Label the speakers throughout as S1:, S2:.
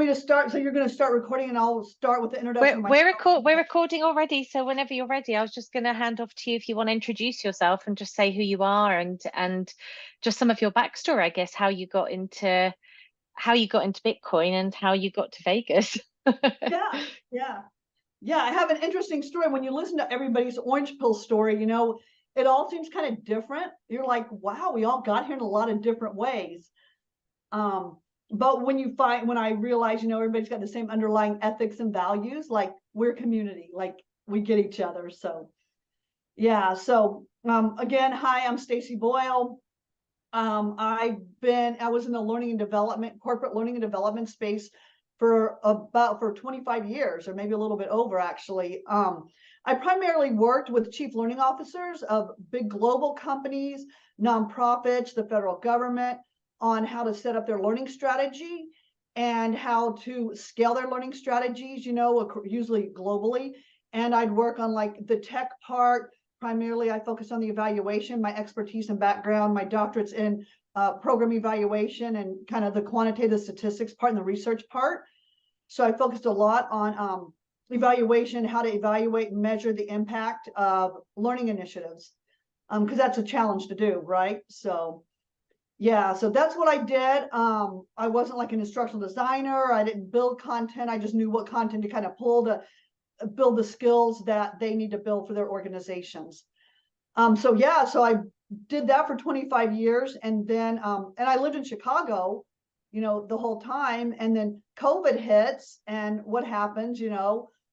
S1: me to start? So you're going to start recording and I'll start with the introduction of myself.
S2: We're recording already, so whenever you're ready, I was just going to hand off to you if you want to introduce yourself and just say who you are and just some of your backstory, I guess, how you got into Bitcoin and how you got to Vegas.
S1: Yeah, yeah. Yeah, I have an interesting story. When you listen to everybody's orange pill story, it all seems kind of different. You're like, wow, we all got here in a lot of different ways. But when I realize, everybody's got the same underlying ethics and values, like we're community, like we get each other. So yeah. So again, hi, I'm Stacey Boyle. I was in the corporate learning and development space for 25 years, or maybe a little bit over, actually. I primarily worked with chief learning officers of big global companies, nonprofits, the federal government, on how to set up their learning strategy and how to scale their learning strategies, usually globally. And I'd work on like the tech part. Primarily, I focus on the evaluation, my expertise and background, my doctorate's in program evaluation and kind of the quantitative statistics part and the research part. So I focused a lot on evaluation, how to evaluate and measure the impact of learning initiatives, because that's a challenge to do, right? So yeah, so that's what I did. I wasn't like an instructional designer. I didn't build content. I just knew what content to kind of pull to build the skills that they need to build for their organizations. So I did that for 25 years. And then, and I lived in Chicago, the whole time. And then COVID hits, and what happens,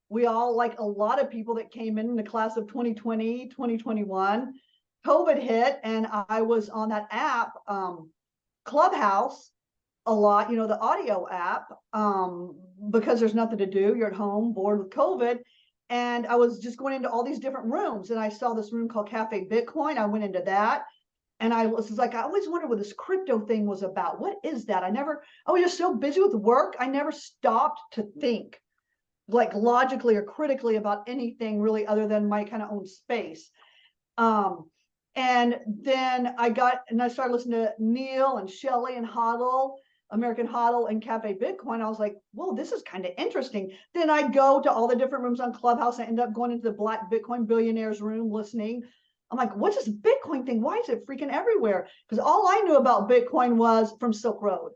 S1: we all, like a lot of people that came in the class of 2020, 2021, COVID hit, and I was on that app, Clubhouse, a lot, the audio app, because there's nothing to do. You're at home, bored with COVID. And I was just going into all these different rooms, and I saw this room called Cafe Bitcoin. I went into that, and I was like, I always wondered what this crypto thing was about. What is that? I was just so busy with work. I never stopped to think like logically or critically about anything really other than my kind of own space. And then I started listening to Neil and Shelley and Hodl, American Hodl and Cafe Bitcoin. I was like, whoa, this is kind of interesting. Then I'd go to all the different rooms on Clubhouse. I end up going into the Black Bitcoin Billionaires room listening. I'm like, what's this Bitcoin thing? Why is it freaking everywhere? Because all I knew about Bitcoin was from Silk Road,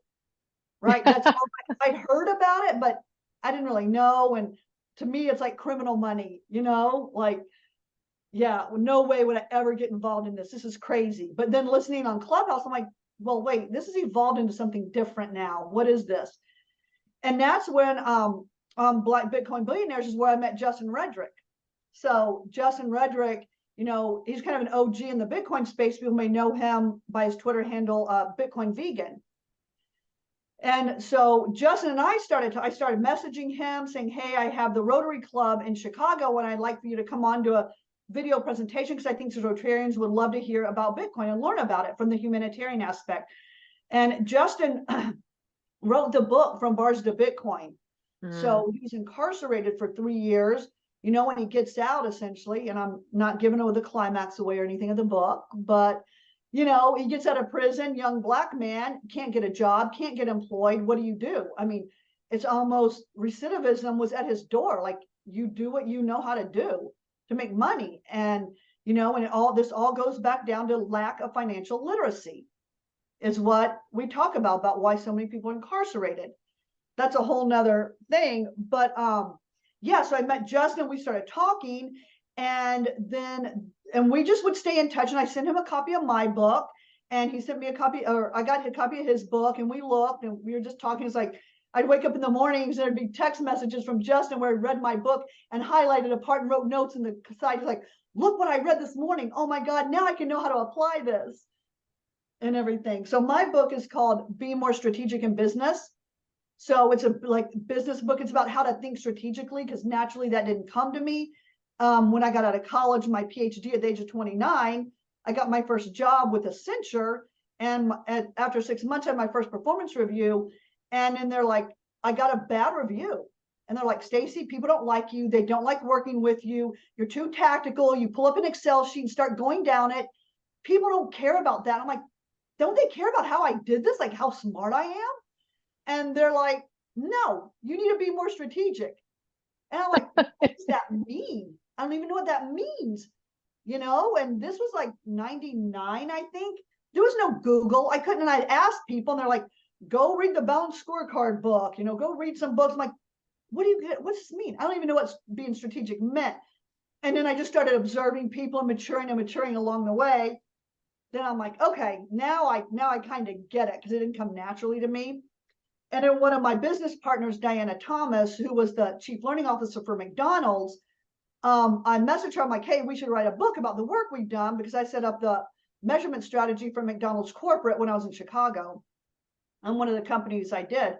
S1: right? That's all I'd heard about it, but I didn't really know. And to me, it's like criminal money, like, yeah, no way would I ever get involved in this. This is crazy. But then listening on Clubhouse, I'm like, well, wait, this has evolved into something different now. What is this? And that's when Black Bitcoin Billionaires is where I met Justin Redrick. So Justin Redrick, he's kind of an OG in the Bitcoin space. People may know him by his Twitter handle, Bitcoin Vegan. And so Justin and I started messaging him saying, hey, I have the Rotary Club in Chicago, and I'd like for you to come on to a video presentation, because I think the Rotarians would love to hear about Bitcoin and learn about it from the humanitarian aspect. And Justin wrote the book From Bars to Bitcoin. So he was incarcerated for 3 years, when he gets out, essentially, and I'm not giving the climax away or anything of the book, but he gets out of prison, young Black man, can't get a job, can't get employed. What do you do? I mean, it's almost recidivism was at his door. Like, you do what you know how to do to make money. And, and this all goes back down to lack of financial literacy is what we talk about why so many people are incarcerated. That's a whole nother thing. But so I met Justin, we started talking, and we just would stay in touch. And I sent him a copy of my book, and he sent me a copy, or I got a copy of his book, and we looked, and we were just talking. It's like, I'd wake up in the mornings, and there'd be text messages from Justin where I read my book and highlighted a part and wrote notes in the side. He's like, look what I read this morning. Oh my God, now I can know how to apply this and everything. So my book is called Be More Strategic in Business. So it's a business book. It's about how to think strategically, because naturally that didn't come to me. When I got out of college, my PhD at the age of 29, I got my first job with Accenture. And after 6 months, I had my first performance review. And then they're like, I got a bad review. And they're like, Stacey, people don't like you. They don't like working with you. You're too tactical. You pull up an Excel sheet and start going down it. People don't care about that. I'm like, don't they care about how I did this? Like how smart I am? And they're like, no, you need to be more strategic. And I'm like, what does that mean? I don't even know what that means, and this was like 99, I think. There was no Google. I couldn't, and I'd ask people and they're like, go read the Balanced Scorecard book, go read some books. I'm like, what does this mean? I don't even know what being strategic meant. And then I just started observing people and maturing along the way. Then I'm like, okay, now I kind of get it, because it didn't come naturally to me. And then one of my business partners, Diana Thomas, who was the chief learning officer for McDonald's, I messaged her. I'm like, hey, we should write a book about the work we've done, because I set up the measurement strategy for McDonald's corporate when I was in Chicago on one of the companies I did.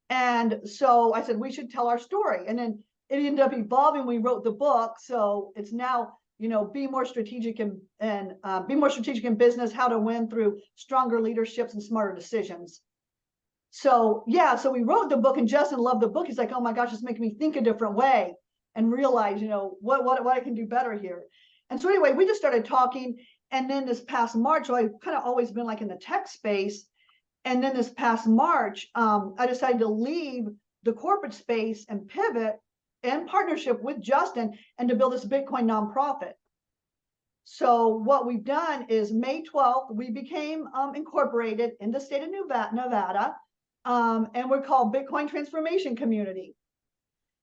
S1: And so I said, we should tell our story. And then it ended up evolving. We wrote the book. So it's now, be more strategic and be more strategic in business, how to win through stronger leaderships and smarter decisions. So yeah, so we wrote the book, and Justin loved the book. He's like, oh my gosh, it's making me think a different way and realize, what I can do better here. And so anyway, we just started talking. And then this past March, so I've kind of always been like in the tech space. And then this past March, I decided to leave the corporate space and pivot in partnership with Justin and to build this Bitcoin nonprofit. So what we've done is May 12th, we became incorporated in the state of Nevada, and we're called Bitcoin Transformation Community.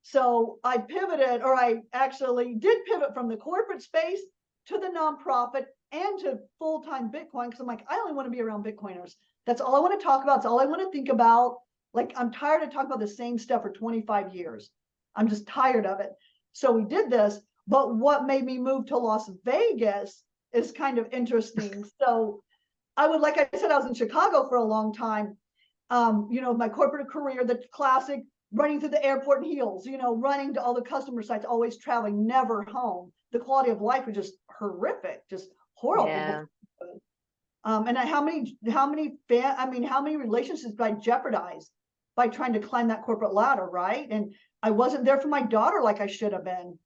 S1: So I pivoted, or I actually did pivot from the corporate space to the nonprofit and to full-time Bitcoin, because I'm like, I only want to be around Bitcoiners. That's all I want to talk about. It's all I want to think about. Like, I'm tired of talking about the same stuff for 25 years. I'm just tired of it. So we did this. But what made me move to Las Vegas is kind of interesting. So like I said, I was in Chicago for a long time. My corporate career, the classic running through the airport in heels, running to all the customer sites, always traveling, never home. The quality of life was just horrific, just horrible.
S2: Yeah.
S1: And how many relationships did I jeopardize by trying to climb that corporate ladder, right? And I wasn't there for my daughter like I should have been,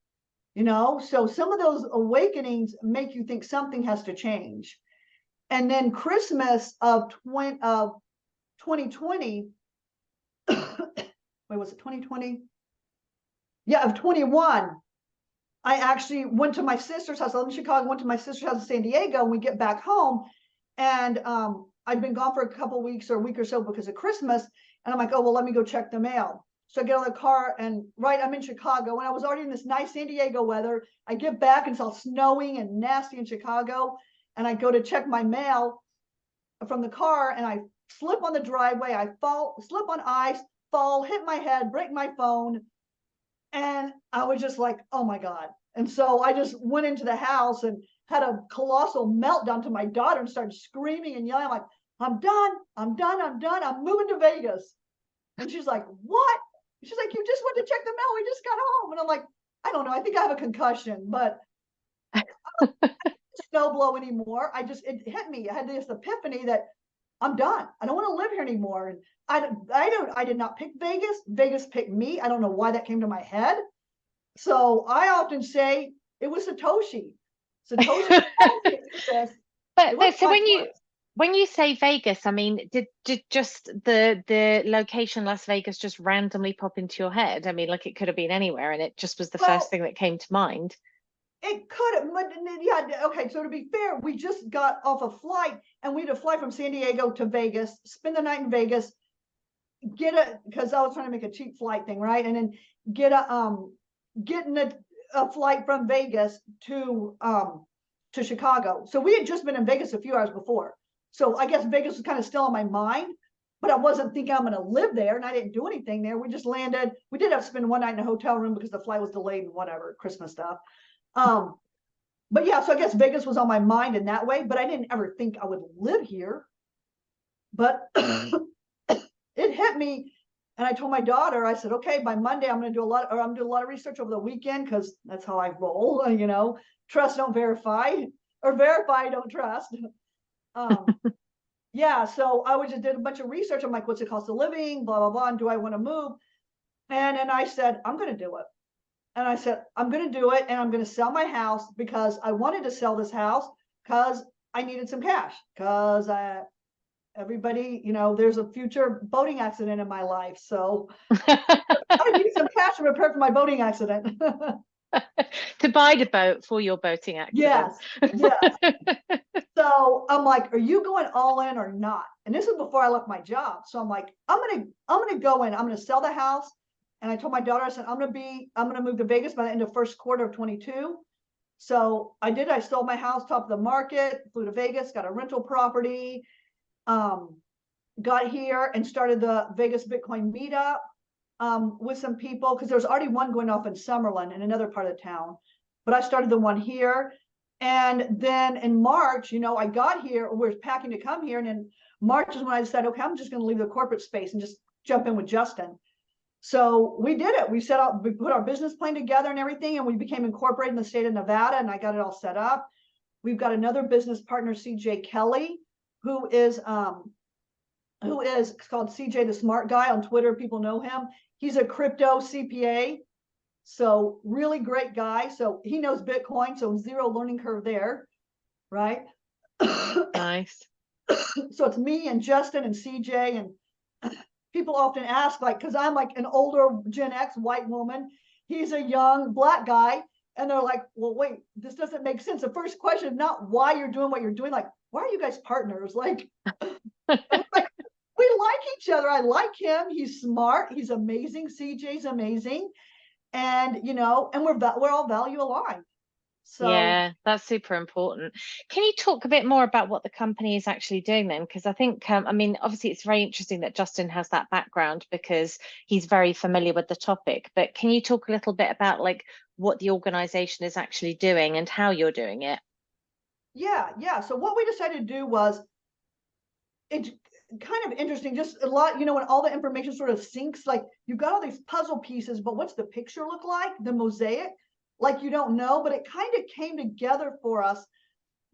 S1: So some of those awakenings make you think something has to change. And then Christmas of 2020, wait, was it 2020? Yeah, of 21. I actually went to my sister's house. I live in Chicago, went to my sister's house in San Diego, and we get back home. And I'd been gone for a couple of weeks or a week or so because of Christmas. And I'm like, oh, well, let me go check the mail. So I get out of the car, and I'm in Chicago, and I was already in this nice San Diego weather. I get back and it's all snowing and nasty in Chicago. And I go to check my mail from the car, and I slip on the driveway. I slip on ice, fall, hit my head, break my phone. And I was just like, oh my God. And so I just went into the house and had a colossal meltdown to my daughter and started screaming and yelling. I'm like, I'm done. I'm moving to Vegas. And she's like, what? She's like, you just went to check the mail. We just got home. And I'm like, I don't know. I think I have a concussion, but I don't snow blow anymore. It hit me. I had this epiphany that I'm done. I don't want to live here anymore. And I did not pick Vegas. Vegas picked me. I don't know why that came to my head. So I often say it was Satoshi.
S2: But so when you say Vegas, I mean, did just the location Las Vegas just randomly pop into your head? I mean, like, it could have been anywhere, and it just was the first thing that came to mind.
S1: It could have, but yeah, okay. So to be fair, we just got off a flight, and we had to fly from San Diego to Vegas, spend the night in Vegas, because I was trying to make a cheap flight thing, right? And then getting a flight from Vegas to Chicago. So we had just been in Vegas a few hours before. So I guess Vegas was kind of still on my mind, but I wasn't thinking I'm going to live there, and I didn't do anything there. We just landed. We did have to spend one night in a hotel room because the flight was delayed and whatever, Christmas stuff. But yeah, so I guess Vegas was on my mind in that way, but I didn't ever think I would live here. But it hit me, and I told my daughter, I said, okay, by Monday I'm going to do a lot of research over the weekend, because that's how I roll, trust, don't verify, or verify, don't trust. Yeah, so I just did a bunch of research. I'm like, what's the cost of living, blah, blah, blah, and do I want to move? And then I said, I'm going to do it. And I said, I'm going to do it, and I'm going to sell my house, because I wanted to sell this house because I needed some cash, because everybody, there's a future boating accident in my life. So I need some cash to prepare for my boating accident.
S2: To buy the boat for your boating accident.
S1: Yes. So I'm like, are you going all in or not? And this is before I left my job. So I'm like, I'm gonna go in. I'm gonna sell the house. And I told my daughter, I said, I'm gonna move to Vegas by the end of first quarter of 22. So I did. I sold my house, top of the market, flew to Vegas, got a rental property, got here and started the Vegas Bitcoin meetup with some people, because there's already one going off in Summerlin in another part of town. But I started the one here. And then in March, I got here, we were packing to come here. And in March is when I decided, okay, I'm just going to leave the corporate space and just jump in with Justin. So we did it. We put our business plan together and everything, and we became incorporated in the state of Nevada, and I got it all set up. We've got another business partner, CJ Kelly, who is called CJ the Smart Guy on Twitter. People know him. He's a crypto CPA. So really great guy. So he knows Bitcoin, so zero learning curve there, right?
S2: Nice.
S1: So it's me and Justin and CJ, and people often ask, like, because I'm like an older Gen X white woman, he's a young Black guy, and they're like, well, wait, this doesn't make sense. The first question is not why you're doing what you're doing, like, why are you guys partners? Like, like, we like each other. I like him. He's smart. He's amazing. CJ's amazing. And, and we're all value aligned. So
S2: yeah, that's super important. Can you talk a bit more about what the company is actually doing then? Because I think, I mean, obviously it's very interesting that Justin has that background because he's very familiar with the topic. But can you talk a little bit about like what the organization is actually doing and how you're doing it?
S1: Yeah. So what we decided to do was, it's kind of interesting, just a lot, when all the information sort of syncs, like you've got all these puzzle pieces, but what's the picture look like? The mosaic, like you don't know, but it kind of came together for us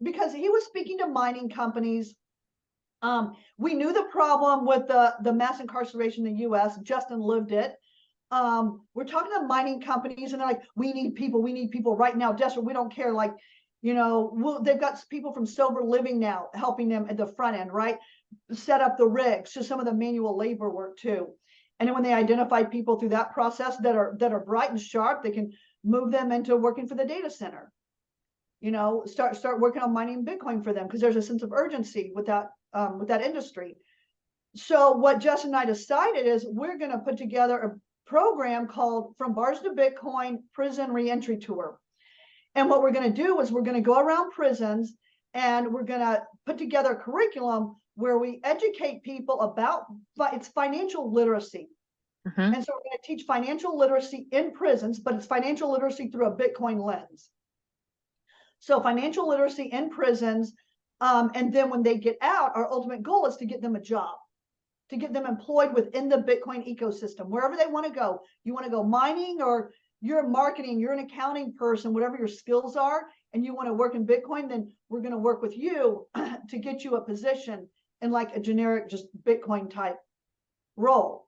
S1: because he was speaking to mining companies. We knew the problem with the mass incarceration in the US. Justin lived it. We're talking to mining companies and they're like, we need people right now, desperate. We don't care. Like, they've got people from sober living now helping them at the front end, right? Set up the rigs, just some of the manual labor work too. And then when they identify people through that process that are bright and sharp, they can move them into working for the data center. Start working on mining Bitcoin for them because there's a sense of urgency with that industry. So what Justin and I decided is we're going to put together a program called From Bars to Bitcoin Prison Reentry Tour. And what we're going to do is we're going to go around prisons and we're going to put together a curriculum where we educate people about it's financial literacy.
S2: Mm-hmm.
S1: And so we're going to teach financial literacy in prisons, but it's financial literacy through a Bitcoin lens. So financial literacy in prisons. And then when they get out, our ultimate goal is to get them a job, to get them employed within the Bitcoin ecosystem, wherever they want to go. You want to go mining, or you're marketing, you're an accounting person, whatever your skills are, and you want to work in Bitcoin, then we're going to work with you to get you a position in like a generic, just Bitcoin type role.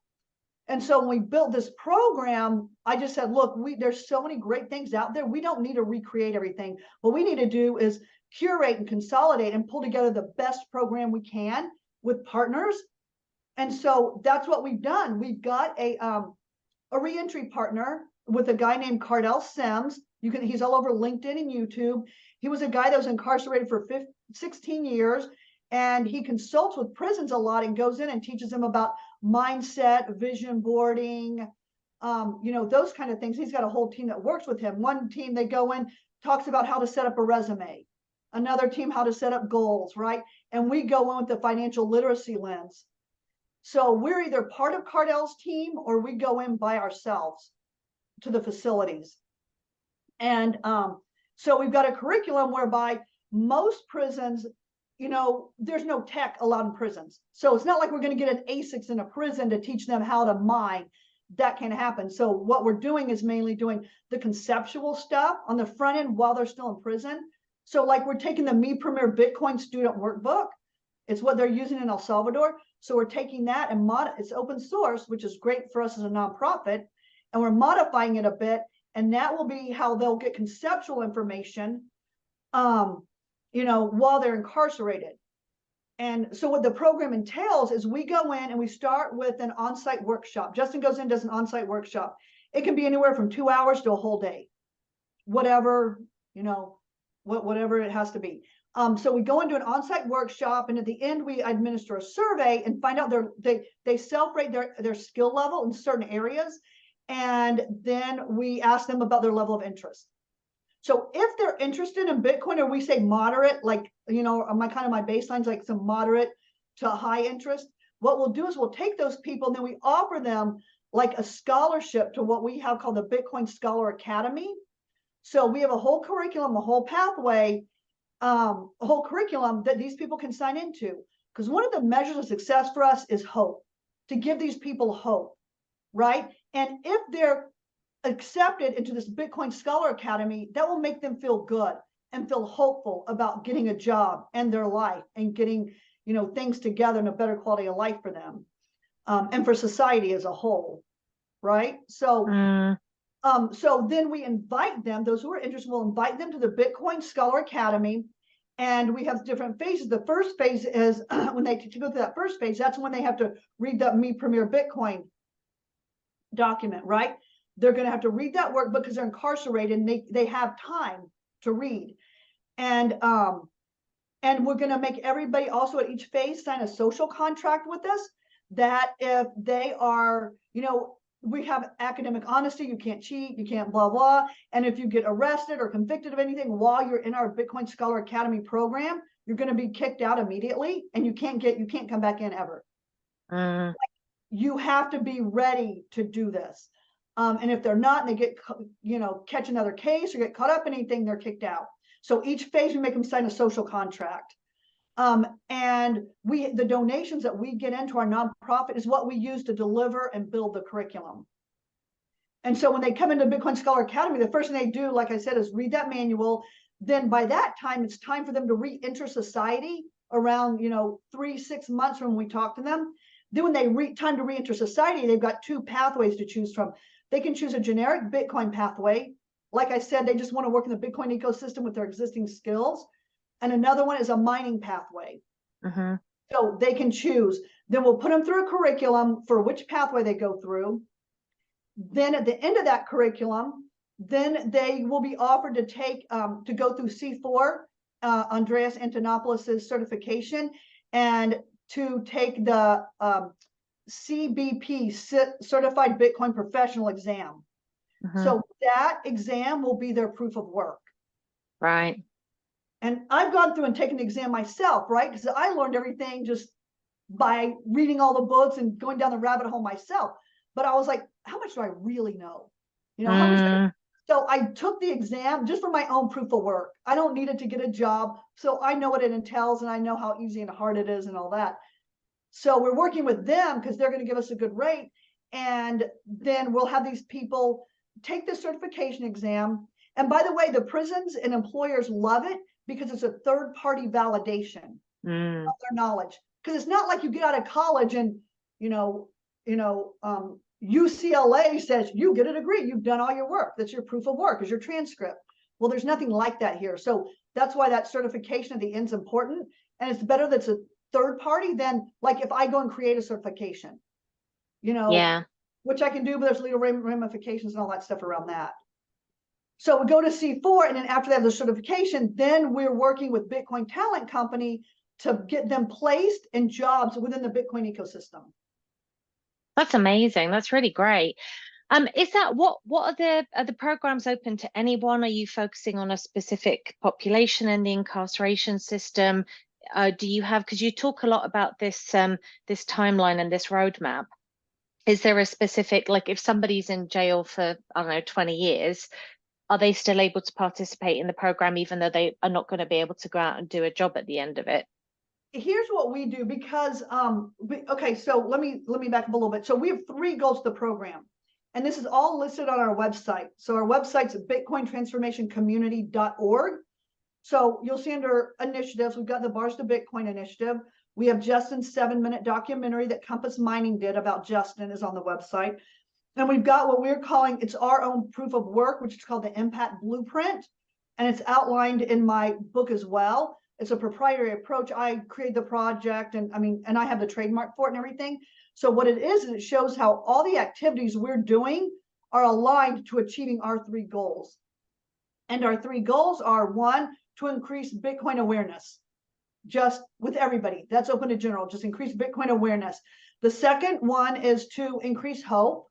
S1: And so when we built this program, I just said, look, there's so many great things out there. We don't need to recreate everything. What we need to do is curate and consolidate and pull together the best program we can with partners. And so that's what we've done. We've got a reentry partner with a guy named Cardell Sims. He's all over LinkedIn and YouTube. He was a guy that was incarcerated for 16 years, and he consults with prisons a lot and goes in and teaches them about mindset, vision boarding, those kind of things. He's got a whole team that works with him. One team, they go in, talks about how to set up a resume. Another team, how to set up goals, right? And we go in with the financial literacy lens. So we're either part of Cardell's team or we go in by ourselves to the facilities. And so we've got a curriculum whereby most prisons, there's no tech allowed in prisons. So it's not like we're going to get an ASICs in a prison to teach them how to mine. That can't happen. So what we're doing is mainly doing the conceptual stuff on the front end while they're still in prison. So like we're taking the Me Premier Bitcoin student workbook. It's what they're using in El Salvador. So we're taking that and it's open source, which is great for us as a nonprofit. And we're modifying it a bit. And that will be how they'll get conceptual information, while they're incarcerated. And so what the program entails is we go in and we start with an on-site workshop. Justin goes in and does an on-site workshop. It can be anywhere from 2 hours to a whole day, whatever, whatever it has to be. So we go into an on-site workshop, and at the end we administer a survey and find out they self-rate their skill level in certain areas, and then we ask them about their level of interest. So if they're interested in Bitcoin, or we say moderate, like, my baseline's like some moderate to high interest, what we'll do is we'll take those people and then we offer them like a scholarship to what we have called the Bitcoin Scholar Academy. So we have a whole curriculum, a whole pathway, a whole curriculum that these people can sign into. Because one of the measures of success for us is hope, to give these people hope, right? And if they're accepted into this Bitcoin Scholar Academy, that will make them feel good and feel hopeful about getting a job and their life and getting, things together and a better quality of life for them, and for society as a whole, right? So, so then we invite them, those who are interested, we'll invite them to the Bitcoin Scholar Academy, and we have different phases. The first phase is when they to go through that first phase, that's when they have to read the Me Premier Bitcoin document, right? They're going to have to read that workbook because they're incarcerated and they have time to read. And we're going to make everybody also at each phase sign a social contract with us that if they are, we have academic honesty, you can't cheat, you can't blah, blah. And if you get arrested or convicted of anything while you're in our Bitcoin Scholar Academy program, you're going to be kicked out immediately and you can't come back in ever. You have to be ready to do this. And if they're not, and they get, catch another case or get caught up in anything, they're kicked out. So each phase, we make them sign a social contract. And the donations that we get into our nonprofit is what we use to deliver and build the curriculum. And so when they come into Bitcoin Scholar Academy, the first thing they do, like I said, is read that manual. Then by that time, it's time for them to re-enter society around, 3-6 months from when we talk to them. Then when they time to re-enter society, they've got 2 pathways to choose from. They can choose a generic Bitcoin pathway. Like I said, they just want to work in the Bitcoin ecosystem with their existing skills. And another one is a mining pathway. So they can choose. Then we'll put them through a curriculum for which pathway they go through. Then at the end of that curriculum, then they will be offered to take to go through C4, Andreas Antonopoulos' certification, and to take the CBP, Certified Bitcoin Professional exam. So that exam will be their proof of work.
S2: Right.
S1: And I've gone through and taken the exam myself, right? Because I learned everything just by reading all the books and going down the rabbit hole myself. But I was like, how much do I really know? How much? So I took the exam just for my own proof of work. I don't need it to get a job. So I know what it entails and I know how easy and hard it is and all that. So we're working with them because they're going to give us a good rate. And then we'll have these people take the certification exam. And by the way, the prisons and employers love it because it's a third-party validation of their knowledge. Because it's not like you get out of college and, UCLA says you get a degree, you've done all your work. That's your proof of work, is your transcript. Well, there's nothing like that here. So that's why that certification at the end is important. And it's better that it's a third party than like if I go and create a certification, which I can do, but there's legal ramifications and all that stuff around that. So we go to C4, and then after they have the certification, then we're working with Bitcoin Talent Company to get them placed in jobs within the Bitcoin ecosystem.
S2: That's amazing. That's really great. Is that what are the programs open to anyone? Are you focusing on a specific population in the incarceration system? Do you have, because you talk a lot about this this timeline and this roadmap. Is there a specific, like if somebody's in jail for, I don't know, 20 years, are they still able to participate in the program even though they are not going to be able to go out and do a job at the end of it?
S1: Here's what we do because, okay, so let me back up a little bit. So we have 3 goals to the program, and this is all listed on our website. So our website's bitcointransformationcommunity.org. So you'll see under initiatives, we've got the Bars to Bitcoin initiative. We have Justin's 7-minute documentary that Compass Mining did about Justin is on the website. And we've got what we're calling, it's our own proof of work, which is called the Impact Blueprint. And it's outlined in my book as well. It's a proprietary approach. I create the project, and I have the trademark for it and everything. So what it is it shows how all the activities we're doing are aligned to achieving our 3 goals. And our 3 goals are: 1, to increase Bitcoin awareness, just with everybody. That's open to general, just increase Bitcoin awareness. The second one is to increase hope,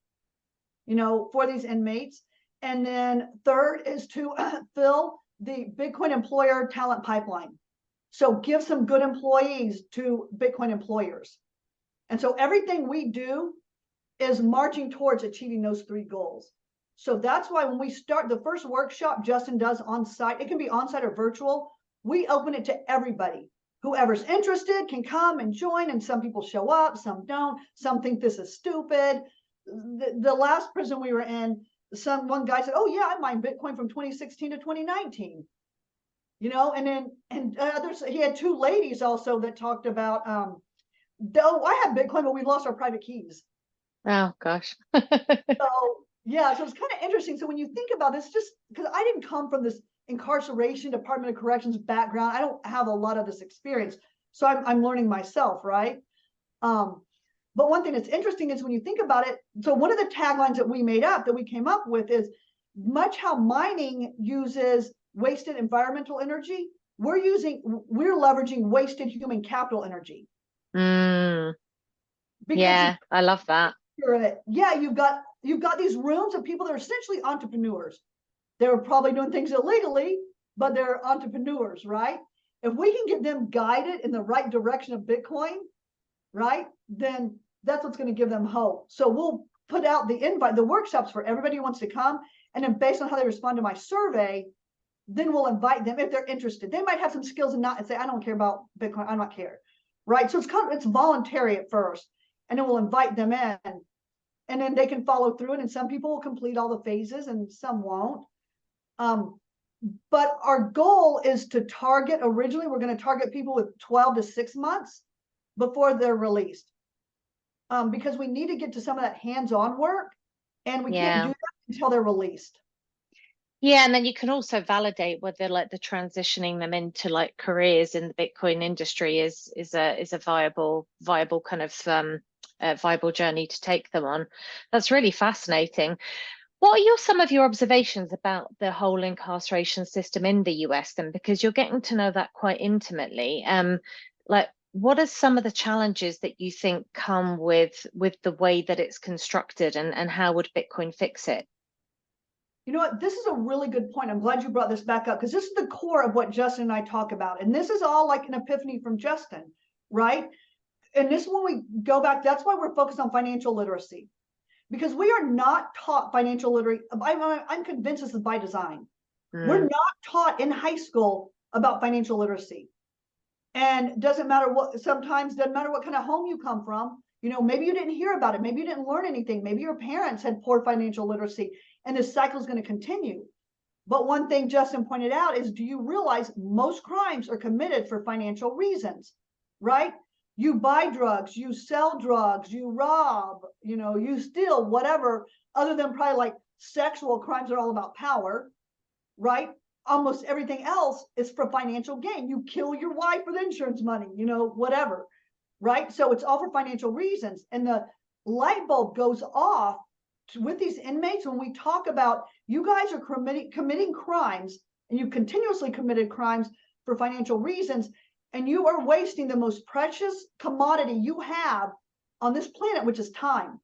S1: for these inmates. And then third is to fill the Bitcoin employer talent pipeline. So give some good employees to Bitcoin employers. And so everything we do is marching towards achieving those 3 goals. So that's why when we start the first workshop Justin does on site, it can be on site or virtual, we open it to everybody. Whoever's interested can come and join, and some people show up, some don't, some think this is stupid. The last prison we were in, one guy said, "Oh yeah, I mined Bitcoin from 2016 to 2019." And others, he had 2 ladies also that talked about, "Oh, I have Bitcoin, but we lost our private keys."
S2: Oh gosh.
S1: So yeah, so it's kind of interesting. So when you think about this, just because I didn't come from this incarceration, Department of Corrections background, I don't have a lot of this experience. So I'm learning myself, right? But one thing that's interesting is when you think about it, so one of the taglines that we came up with is, much how mining uses wasted environmental energy, we're leveraging wasted human capital energy.
S2: Yeah, I love that.
S1: Yeah, you've got these rooms of people that are essentially entrepreneurs. They were probably doing things illegally, but they're entrepreneurs, right? If we can get them guided in the right direction of Bitcoin, right, then that's what's going to give them hope. So we'll put out the workshops for everybody who wants to come. And then based on how they respond to my survey, then we'll invite them if they're interested. They might have some skills and say, "I don't care about Bitcoin. I'm not care." Right? So it's voluntary at first. And then we'll invite them in. And then they can follow through it. And some people will complete all the phases and some won't. But our goal is to target, originally, we're going to target people with 12 to 6 months before they're released. Because we need to get to some of that hands-on work, and we can't do that until they're released.
S2: Yeah, and then you can also validate whether the transitioning them into careers in the Bitcoin industry is a viable kind of viable journey to take them on. That's really fascinating. What are some of your observations about the whole incarceration system in the US then? Because you're getting to know that quite intimately. What are some of the challenges that you think come with the way that it's constructed, and how would Bitcoin fix it?
S1: You know what? This is a really good point. I'm glad you brought this back up, because this is the core of what Justin and I talk about. And this is all like an epiphany from Justin, right? And this, when we go back, that's why we're focused on financial literacy, because we are not taught financial literacy. I'm convinced this is by design. We're not taught in high school about financial literacy. And sometimes doesn't matter what kind of home you come from. Maybe you didn't hear about it. Maybe you didn't learn anything. Maybe your parents had poor financial literacy, and this cycle is going to continue. But one thing Justin pointed out is, do you realize most crimes are committed for financial reasons, right? You buy drugs, you sell drugs, you rob, you steal, whatever, other than probably sexual crimes are all about power, right? Almost everything else is for financial gain. You kill your wife for the insurance money, whatever, right? So it's all for financial reasons. And the light bulb goes off with these inmates when we talk about, you guys are committing crimes, and you've continuously committed crimes for financial reasons, and you are wasting the most precious commodity you have on this planet, which is time.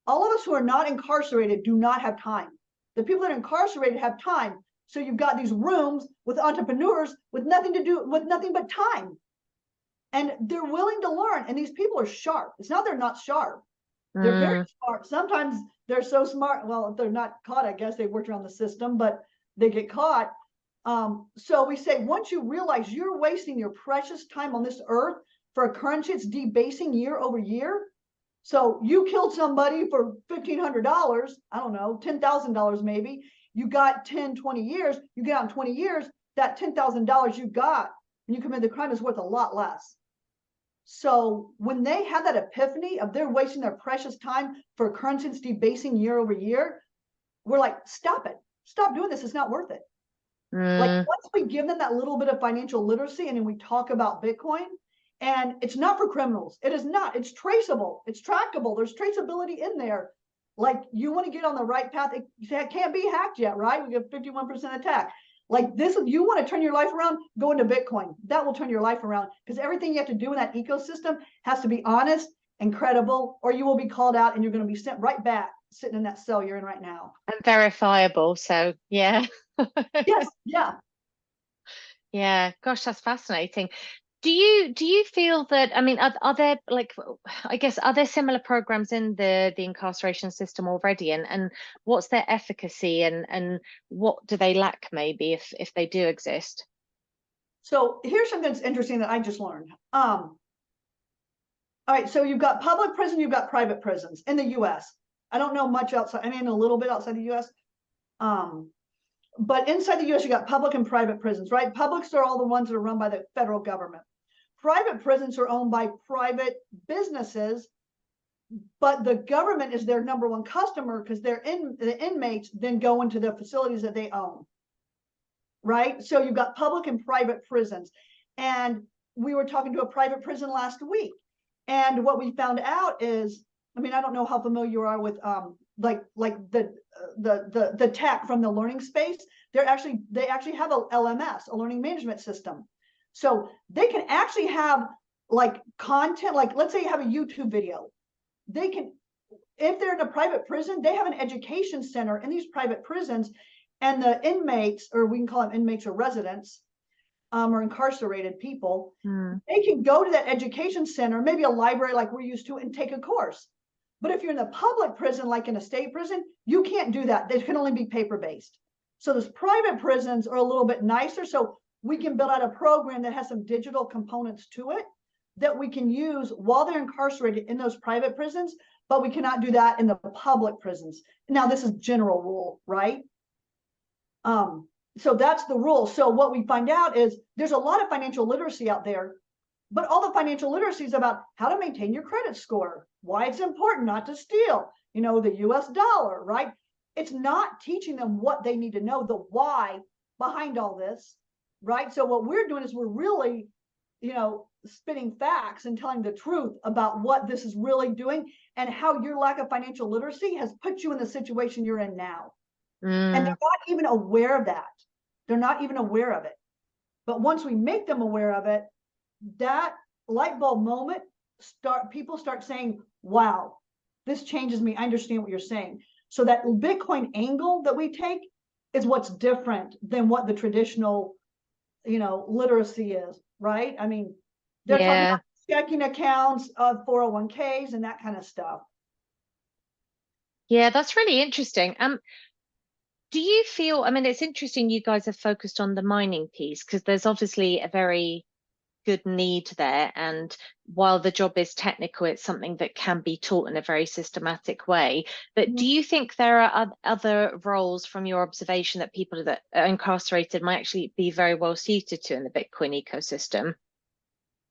S1: All of us who are not incarcerated do not have time. The people that are incarcerated have time. So you've got these rooms with entrepreneurs with nothing but time. And they're willing to learn. And these people are sharp. It's not they're not sharp. They're very smart. Sometimes they're so smart. Well, if they're not caught, I guess they worked around the system, but they get caught. So we say, once you realize you're wasting your precious time on this earth for a currency it's debasing year over year. So you killed somebody for $1,500, I don't know, $10,000 maybe. You got 10, 20 years, you get out in 20 years, that $10,000 you got when you commit the crime is worth a lot less. So when they have that epiphany of they're wasting their precious time for a currency that's debasing year over year, we're like, stop it. Stop doing this. It's not worth it. Like
S2: Mm.
S1: once we give them that little bit of financial literacy and then we talk about Bitcoin, and it's not for criminals. It is not. It's traceable. It's trackable. There's traceability in there. Like you want to get on the right path. It can't be hacked yet, right? We get 51% attack. Like this, you want to turn your life around, go into Bitcoin. That will turn your life around because everything you have to do in that ecosystem has to be honest and credible, or you will be called out and you're going to be sent right back sitting in that cell you're in right now.
S2: And verifiable. So yeah.
S1: Yes, yeah.
S2: Yeah, gosh, that's fascinating. Do you feel that, I mean, are there like, I guess, are there similar programs in the incarceration system already, and what's their efficacy, and what do they lack maybe if they do exist?
S1: So here's something that's interesting that I just learned. All right, so you've got public prison, you've got private prisons in the US. I don't know much outside, I mean, a little bit outside the US. But inside the US, you got public and private prisons, right? Publics are all the ones that are run by the federal government. Private prisons are owned by private businesses, but the government is their number one customer because the inmates then go into the facilities that they own, right? So you've got public and private prisons. And we were talking to a private prison last week. And what we found out is, I mean, I don't know how familiar you are with like the tech from the learning space. They actually have a LMS, a learning management system. So they can actually have like content, like let's say you have a YouTube video. They can, if they're in a private prison, they have an education center in these private prisons, and the inmates, or we can call them inmates or residents, or incarcerated people, they can go to that education center, maybe a library like we're used to, and take a course. But if you're in a public prison, like in a state prison, you can't do that. They can only be paper-based. So those private prisons are a little bit nicer. So we can build out a program that has some digital components to it that we can use while they're incarcerated in those private prisons, but we cannot do that in the public prisons. Now, this is general rule, right? So that's the rule. So what we find out is there's a lot of financial literacy out there, but all the financial literacy is about how to maintain your credit score, why it's important not to steal, you know, the US dollar, right? It's not teaching them what they need to know, the why behind all this, right? So what we're doing is we're really, you know, spitting facts and telling the truth about what this is really doing and how your lack of financial literacy has put you in the situation you're in now. And they're not even aware of that. They're not even aware of it. But once we make them aware of it, that light bulb moment, people start saying, wow, this changes me. I understand what you're saying. So that Bitcoin angle that we take is what's different than what the traditional, you know, literacy is, right? I mean, they're talking about checking accounts, 401ks and that kind of stuff.
S2: Yeah, that's really interesting. Do you feel, I mean, it's interesting you guys have focused on the mining piece because there's obviously a very good need there. And while the job is technical, it's something that can be taught in a very systematic way. But do you think there are other roles from your observation that people that are incarcerated might actually be very well suited to in the Bitcoin ecosystem?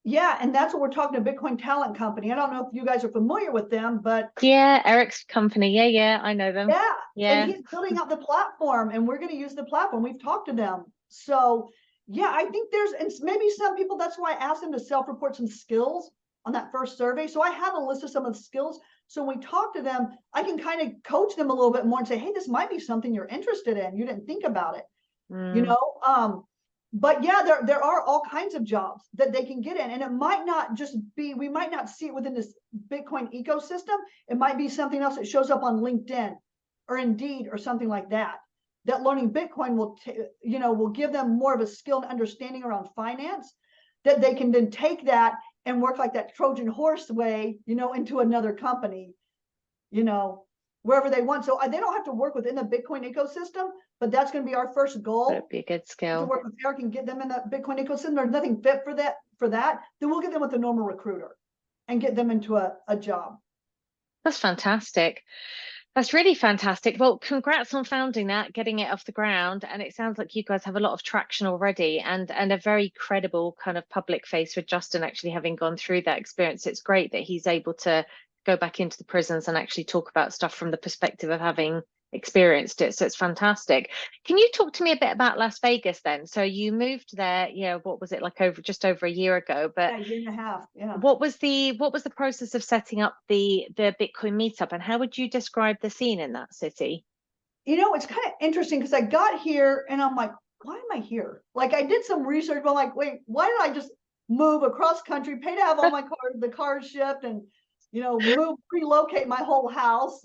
S1: Yeah, and that's what we're talking to Bitcoin Talent Company. I don't know if you guys are familiar with them, but
S2: yeah, Eric's company. Yeah, I know them.
S1: Yeah, and he's building out the platform, and we're going to use the platform. We've talked to them. So yeah, I think there's, and maybe some people, that's why I asked them to self-report some skills on that first survey. So I have a list of some of the skills. So when we talk to them, I can kind of coach them a little bit more and say, hey, this might be something you're interested in. You didn't think about it, you know? But yeah, there are all kinds of jobs that they can get in, and it might not just be, we might not see it within this Bitcoin ecosystem. It might be something else that shows up on LinkedIn or Indeed or something like that. That learning Bitcoin will, you know, will give them more of a skill and understanding around finance that they can then take that and work like that Trojan horse way, you know, into another company, you know, wherever they want. So they don't have to work within the Bitcoin ecosystem, but that's going to be our first goal.
S2: That'd be a good skill.
S1: To work with Eric and get them in the Bitcoin ecosystem. There's nothing fit for that. Then we'll get them with a normal recruiter and get them into a job.
S2: That's fantastic. That's really fantastic. Well, congrats on founding that, getting it off the ground. And it sounds like you guys have a lot of traction already and a very credible kind of public face with Justin actually having gone through that experience. It's great that he's able to go back into the prisons and actually talk about stuff from the perspective of having experienced it. So it's fantastic. Can you talk to me a bit about Las Vegas then? So you moved there, what was it, like just over a year ago, but
S1: Yeah, a year and a half. Yeah.
S2: what was the process of setting up the Bitcoin meetup, and how would you describe the scene in that city?
S1: It's kind of interesting because I got here and I'm like, why am I here? Like I did some research, but I'm like, wait, why did I just move across country, pay to have all my cars shipped and, relocate my whole house,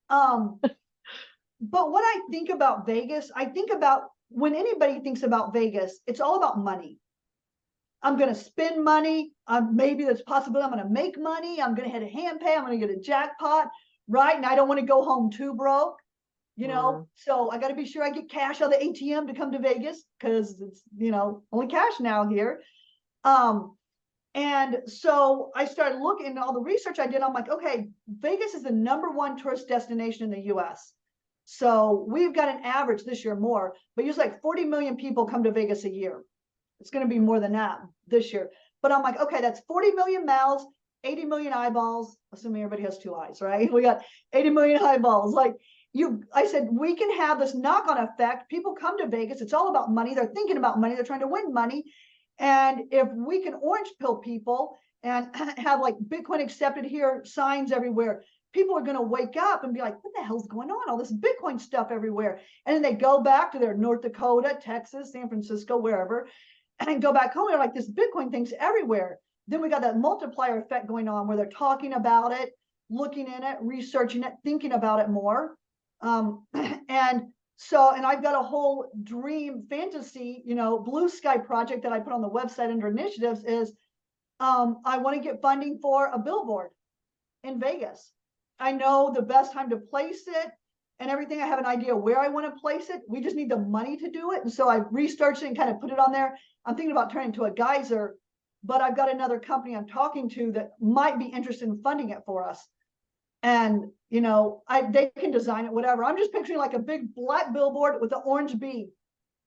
S1: But what I think about Vegas, I think about when anybody thinks about Vegas, it's all about money. I'm going to spend money. Maybe there's a possibility I'm going to make money. I'm going to hit a hand pay. I'm going to get a jackpot, right? And I don't want to go home too broke. So I got to be sure I get cash out of the ATM to come to Vegas because it's, only cash now here. And so I started looking at all the research I did. I'm like, okay, Vegas is the #1 tourist destination in the US. So we've got an average this year more, but usually like 40 million people come to Vegas a year. It's going to be more than that this year. But I'm like, okay, that's 40 million mouths, 80 million eyeballs, assuming everybody has 2 eyes, right? We got 80 million eyeballs. I said, we can have this knock-on effect. People come to Vegas. It's all about money. They're thinking about money. They're trying to win money. And if we can orange pill people and have like Bitcoin accepted here, signs everywhere, people are going to wake up and be like, what the hell's going on? All this Bitcoin stuff everywhere. And then they go back to their North Dakota, Texas, San Francisco, wherever, and go back home. They're like, this Bitcoin thing's everywhere. Then we got that multiplier effect going on where they're talking about it, looking in it, researching it, thinking about it more. And I've got a whole dream fantasy, blue sky project that I put on the website under initiatives is I want to get funding for a billboard in Vegas. I know the best time to place it and everything. I have an idea where I want to place it. We just need the money to do it. And so I researched it and kind of put it on there. I'm thinking about turning it into a geyser, but I've got another company I'm talking to that might be interested in funding it for us. And, they can design it, whatever. I'm just picturing like a big black billboard with an orange bee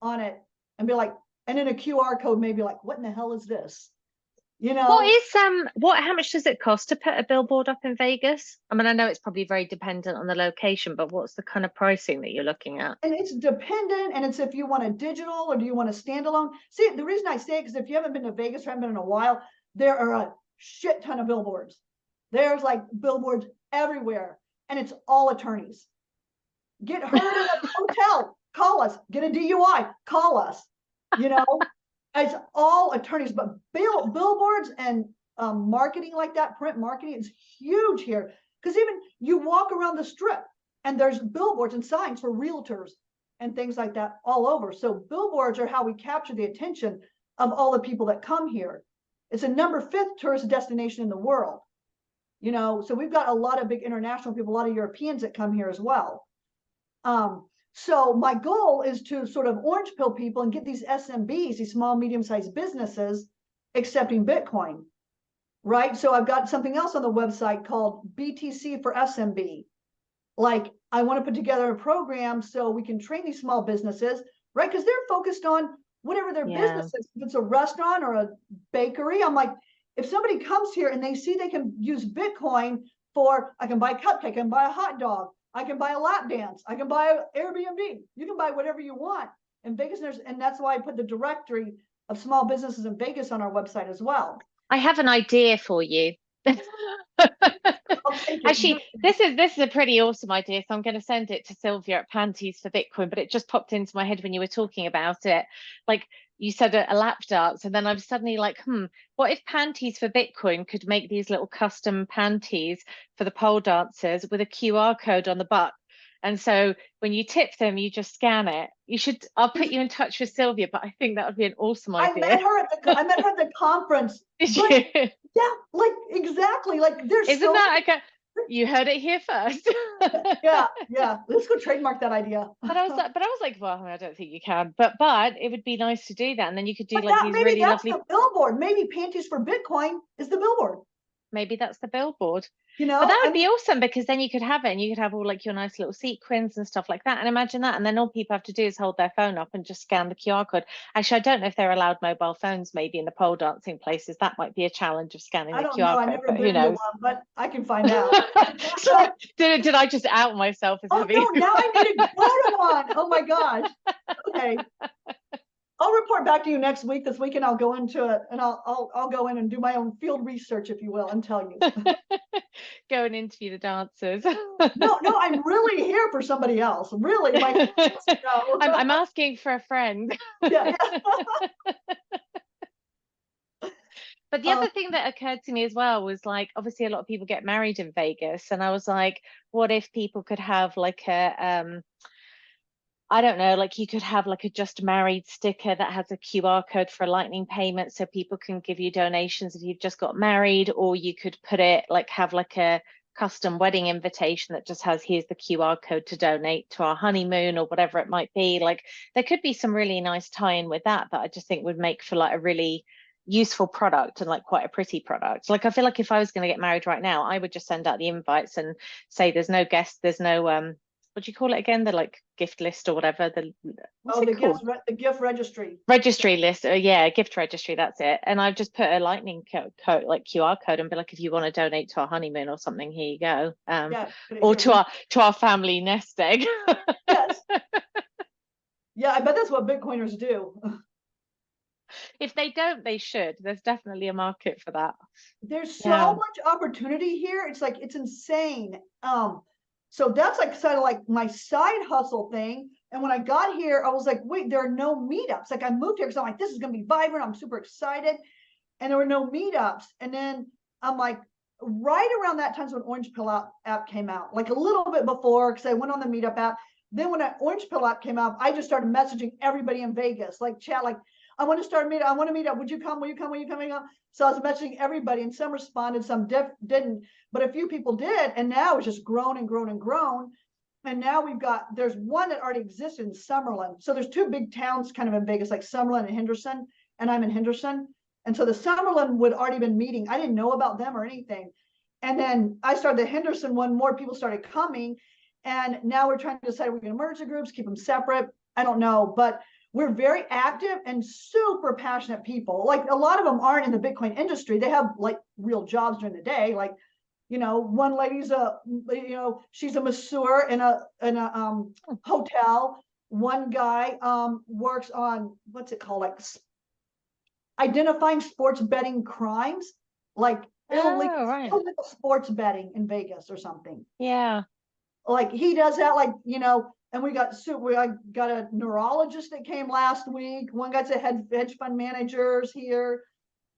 S1: on it and be like, and then a QR code, maybe like, what in the hell is this?
S2: How much does it cost to put a billboard up in Vegas? I mean, I know it's probably very dependent on the location, but what's the kind of pricing that you're looking at?
S1: And it's dependent, and it's if you want a digital or do you want a standalone. See, the reason I say it is if you haven't been to Vegas or haven't been in a while, there are a shit ton of billboards. There's like billboards everywhere, and it's all attorneys. Get hurt in a hotel, call us. Get a DUI, call us. It's all attorneys, but billboards and marketing like that, print marketing is huge here. Because even you walk around the strip and there's billboards and signs for realtors and things like that all over. So billboards are how we capture the attention of all the people that come here. It's a #5 tourist destination in the world. So we've got a lot of big international people, a lot of Europeans that come here as well. So my goal is to sort of orange pill people and get these SMBs, these small, medium-sized businesses, accepting Bitcoin, right? So I've got something else on the website called BTC for SMB. Like I want to put together a program so we can train these small businesses, right? Because they're focused on whatever their business is. If it's a restaurant or a bakery, I'm like, if somebody comes here and they see they can use Bitcoin for, I can buy a cupcake, I can buy a hot dog, I can buy a lap dance, I can buy an Airbnb. You can buy whatever you want in Vegas. And that's why I put the directory of small businesses in Vegas on our website as well.
S2: I have an idea for you. Actually, this is a pretty awesome idea. So I'm going to send it to Sylvia at Panties for Bitcoin, but it just popped into my head when you were talking about it. Like you said, a lap dance, and then I'm suddenly like, what if Panties for Bitcoin could make these little custom panties for the pole dancers with a QR code on the butt? And so when you tip them, you just scan it. I'll put you in touch with Sylvia, but I think that would be an awesome idea.
S1: I met her at the conference.
S2: Did you?
S1: Yeah, like exactly. Like
S2: Isn't that you heard it here first?
S1: yeah. Let's go trademark that idea.
S2: But I was like, well, I don't think you can. But it would be nice to do that, and then you could do these
S1: maybe
S2: really
S1: that's
S2: lovely
S1: the billboard. Maybe Panties for Bitcoin is the billboard.
S2: maybe that's the billboard.
S1: You
S2: But
S1: know,
S2: that
S1: I
S2: would be awesome, because then you could have it and you could have all like your nice little sequins and stuff like that. And imagine that. And then all people have to do is hold their phone up and just scan the QR code. Actually, I don't know if they're allowed mobile phones, maybe in the pole dancing places. That might be a challenge of scanning
S1: I
S2: the
S1: don't know.
S2: QR
S1: I've
S2: code,
S1: never
S2: but who
S1: been to
S2: knows?
S1: one, but I can find out.
S2: So, did I just out myself as
S1: Oh
S2: having?
S1: no, now I need to go to one. Oh my gosh. Okay. I'll report back to you next week. This weekend I'll go into it and I'll go in and do my own field research, if you will, and tell you.
S2: Go and interview the dancers.
S1: No, I'm really here for somebody else. Really, my no.
S2: I'm asking for a friend.
S1: Yeah.
S2: But the other thing that occurred to me as well was like, obviously a lot of people get married in Vegas, and I was like, what if people could have like a I don't know, like you could have like a just married sticker that has a QR code for a lightning payment, so people can give you donations if you've just got married, or you could put it like have like a custom wedding invitation that just has, here's the QR code to donate to our honeymoon, or whatever it might be. Like there could be some really nice tie-in with that I just think would make for like a really useful product and like quite a pretty product. Like I feel like if I was going to get married right now, I would just send out the invites and say there's no guests, there's no what do you call it again? The like gift list or whatever. What's it called?
S1: The gift registry.
S2: Registry list. Yeah, gift registry. That's it. And I've just put a lightning code, like QR code, and be like, if you want to donate to our honeymoon or something, here you go. Or to our family nest egg.
S1: Yes. Yeah, I bet that's what Bitcoiners do.
S2: If they don't, they should. There's definitely a market for that.
S1: There's so much opportunity here. It's like, it's insane. So that's like kind of like my side hustle thing. And when I got here, I was like, wait, there are no meetups. Like I moved here because I'm like, this is going to be vibrant. I'm super excited. And there were no meetups. And then I'm like, right around that time is when Orange Pill app came out, like a little bit before, because I went on the meetup app. Then when that Orange Pill app came out, I just started messaging everybody in Vegas, like chat, like, I want to start a meetup. I want to meet up. Would you come? Will you come? Will you come? So I was messaging everybody, and some responded, some didn't, but a few people did. And now it's just grown and grown and grown. And now there's one that already existed in Summerlin. So there's two big towns kind of in Vegas, like Summerlin and Henderson, and I'm in Henderson. And so the Summerlin would already been meeting. I didn't know about them or anything. And then I started the Henderson one, more people started coming. And now we're trying to decide we're going to merge the groups, keep them separate. I don't know, but we're very active and super passionate people. Like a lot of them aren't in the Bitcoin industry. They have like real jobs during the day. Like, one lady's she's a masseur in a hotel. One guy works on, what's it called? Like identifying sports betting crimes, like illegal sports betting in Vegas or something.
S2: Yeah.
S1: Like he does that, like, and we got a neurologist that came last week. One guy's a hedge fund managers here.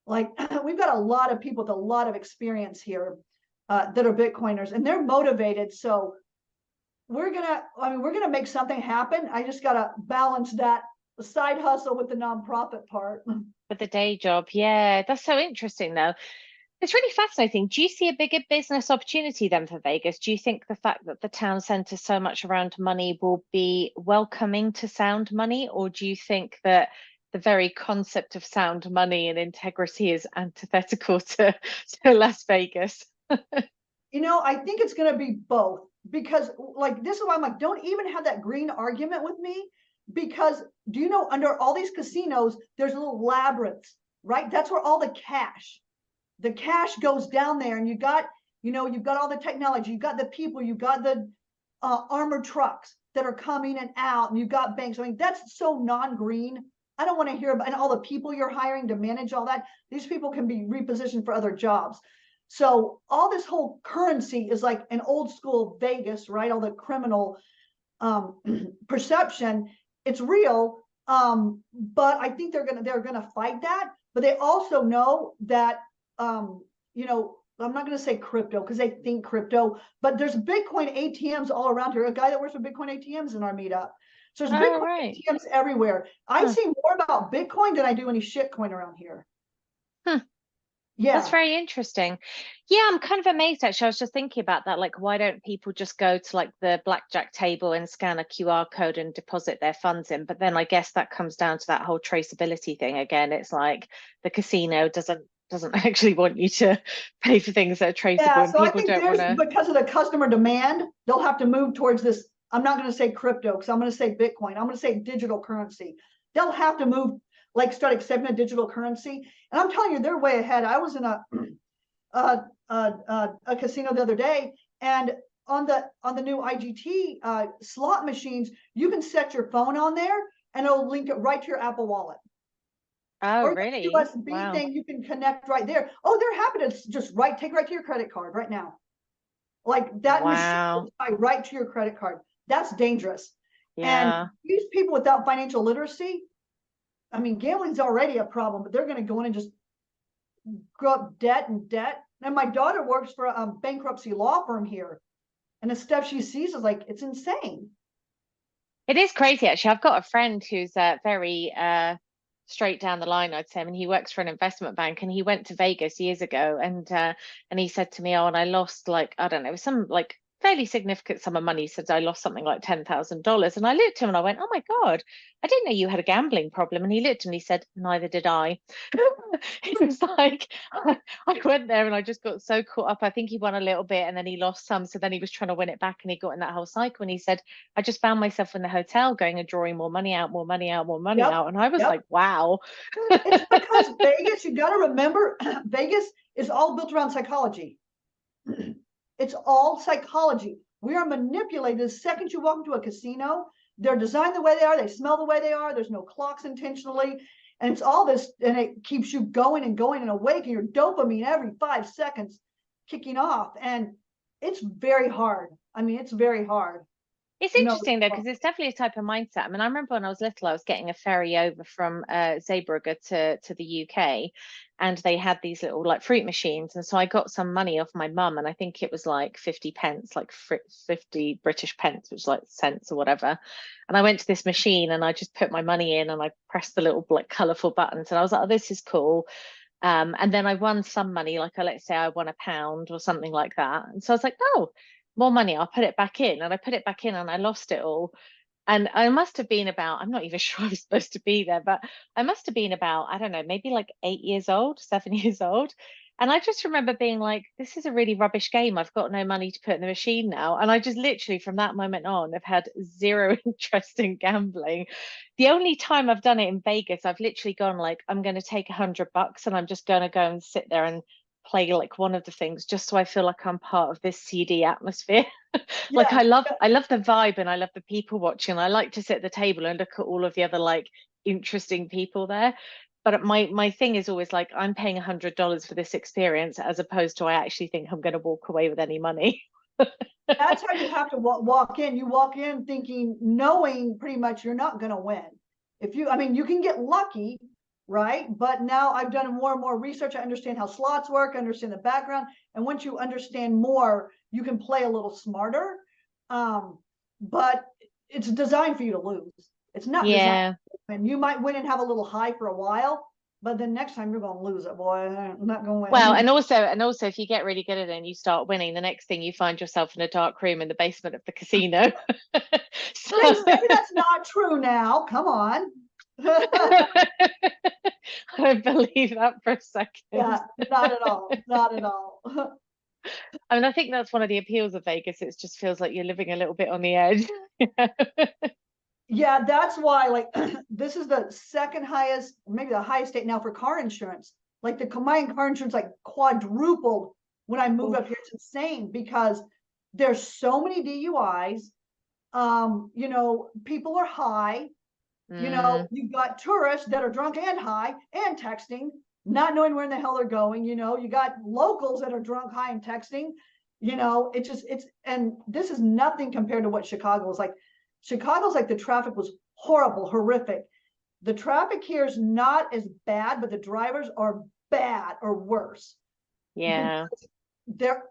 S1: Like we've got a lot of people with a lot of experience here that are Bitcoiners, and they're motivated. So we're gonna make something happen. I just gotta balance that side hustle with the nonprofit part.
S2: With the day job. Yeah, that's so interesting though. It's really fascinating. Do you see a bigger business opportunity then for Vegas? Do you think the fact that the town centre is so much around money will be welcoming to sound money? Or do you think that the very concept of sound money and integrity is antithetical to Las Vegas?
S1: I think it's going to be both, because like, this is why I'm like, don't even have that green argument with me, because do you know, under all these casinos, there's little labyrinths, right? That's where all the cash goes down there, and you've got all the technology, you've got the people, you've got the armored trucks that are coming and out, and you've got banks. I mean, that's so non-green. I don't want to hear about, and all the people you're hiring to manage all that. These people can be repositioned for other jobs. So all this whole currency is like an old school Vegas, right? All the criminal perception, it's real. But I think they're gonna fight that. But they also know that I'm not going to say crypto because they think crypto, but there's Bitcoin ATMs all around here. A guy that works for Bitcoin ATMs in our meetup. So there's Bitcoin ATMs everywhere. I see more about Bitcoin than I do any shitcoin around here. Yeah.
S2: That's very interesting. Yeah, I'm kind of amazed actually. I was just thinking about that. Like, why don't people just go to like the blackjack table and scan a QR code and deposit their funds in? But then I guess that comes down to that whole traceability thing again. It's like the casino doesn't doesn't actually want you to pay for things that are traceable,
S1: Yeah,
S2: and
S1: so I
S2: people
S1: think
S2: don't want
S1: there's,
S2: to.
S1: because of the customer demand, they'll have to move towards this. I'm not going to say crypto because I'm going to say Bitcoin. I'm going to say digital currency. They'll have to move, like start accepting a digital currency. And I'm telling you, they're way ahead. I was in a casino the other day, and on the new IGT slot machines, you can set your phone on there, and it'll link it right to your Apple Wallet.
S2: Oh,
S1: Or
S2: really?
S1: USB
S2: Wow.
S1: thing you can connect right there. Oh, they're happy to just take right to your credit card right now. Like that machine will
S2: Wow.
S1: tie right to your credit card. That's dangerous. And
S2: Yeah.
S1: these people without financial literacy, I mean, gambling's already a problem, but they're going to go in and just grow up debt and debt. And my daughter works for a bankruptcy law firm here, and the stuff she sees is like, it's insane.
S2: It is crazy, actually. I've got a friend who's very straight down the line, I'd say. I mean, he works for an investment bank, and he went to Vegas years ago, and he said to me, "Oh, and I lost like, I don't know, some like fairly significant sum of money." He said, "I lost something like $10,000." And I looked at him and I went, "Oh my God, I didn't know you had a gambling problem." And he looked at me and he said, "Neither did I." He was like, I went there and I just got so caught up. I think he won a little bit and then he lost some. So then he was trying to win it back and he got in that whole cycle. And he said, "I just found myself in the hotel going and drawing more money out, more money out, more money
S1: Yep.
S2: out." And I was
S1: Yep.
S2: like, wow.
S1: It's because Vegas, you got to remember, Vegas is all built around psychology. It's all psychology. We are manipulated the second you walk into a casino. They're designed the way they are. They smell the way they are. There's no clocks intentionally. And it's all this, and it keeps you going and going and awake, and your dopamine every 5 seconds kicking off. And it's very hard. I mean, it's very hard.
S2: It's
S1: You know,
S2: interesting though, because it's definitely a type of mindset. I mean, I remember when I was little, I was getting a ferry over from Zeebrugge to the UK, and they had these little like fruit machines, and so I got some money off my mum, and I think it was like 50 pence, like 50 British pence, which is like cents or whatever. And I went to this machine, and I just put my money in, and I pressed the little like colourful buttons, and I was like, "Oh, this is cool." And then I won some money, like let's say I won £1 or something like that. And so I was like, "Oh, more money, I'll put it back in." And I put it back in and I lost it all. And I must have been about, I'm not even sure I was supposed to be there, but I must have been about, I don't know, maybe like 8 years old, 7 years old. And I just remember being like, "This is a really rubbish game. I've got no money to put in the machine now." And I just literally from that moment on have had zero interest in gambling. The only time I've done it in Vegas, I've literally gone like, "I'm going to take $100 and I'm just going to go and sit there and play like one of the things just so I feel like I'm part of this seedy atmosphere." Like
S1: yeah,
S2: I love the vibe and I love the people watching. I like to sit at the table and look at all of the other like interesting people there. But my thing is always like, I'm paying $100 for this experience as opposed to I actually think I'm going to walk away with any money.
S1: that's how you have to walk in. You walk in thinking, knowing pretty much you're not going to win. If you, I mean, you can get lucky, right? But now I've done more and more research. I understand how slots work, I understand the background. And once you understand more, you can play a little smarter. But it's designed for you to lose. It's not designed.
S2: Yeah.
S1: And you might win and have a little high for a while, but then next time you're going to lose it, boy. I'm not going to
S2: Well,
S1: win.
S2: and also if you get really good at it and you start winning, the next thing you find yourself in a dark room in the basement of the casino. So
S1: Maybe that's not true now. Come on.
S2: I don't believe that for a second.
S1: Yeah, not at all. Not at all.
S2: I mean, I think that's one of the appeals of Vegas. It just feels like you're living a little bit on the edge.
S1: Yeah, that's why, like, this is the second highest, maybe the highest state now for car insurance. Like the combined car insurance like quadrupled when I moved up here. It's insane because there's so many DUIs. People are high.
S2: Mm,
S1: You've got tourists that are drunk and high and texting, not knowing where in the hell they're going. You got locals that are drunk, high, and texting. And this is nothing compared to what Chicago was like. Chicago's like the traffic was horrible, horrific. The traffic here is not as bad, but the drivers are bad or worse.
S2: yeah,
S1: They're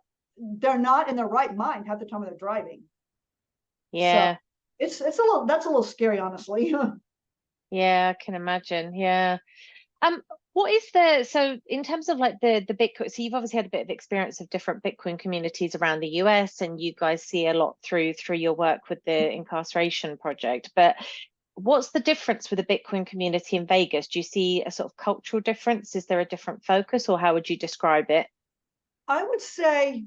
S1: not in their right mind half the time they're driving. So
S2: yeah,
S1: that's a little scary, honestly.
S2: yeah. I can imagine. Yeah. Um, what is the so in terms of like the Bitcoin? So you've obviously had a bit of experience of different Bitcoin communities around the US, and you guys see a lot through your work with the incarceration project. But what's the difference with the Bitcoin community in Vegas? Do you see a sort of cultural difference? Is there a different focus, or how would you describe it?
S1: I would say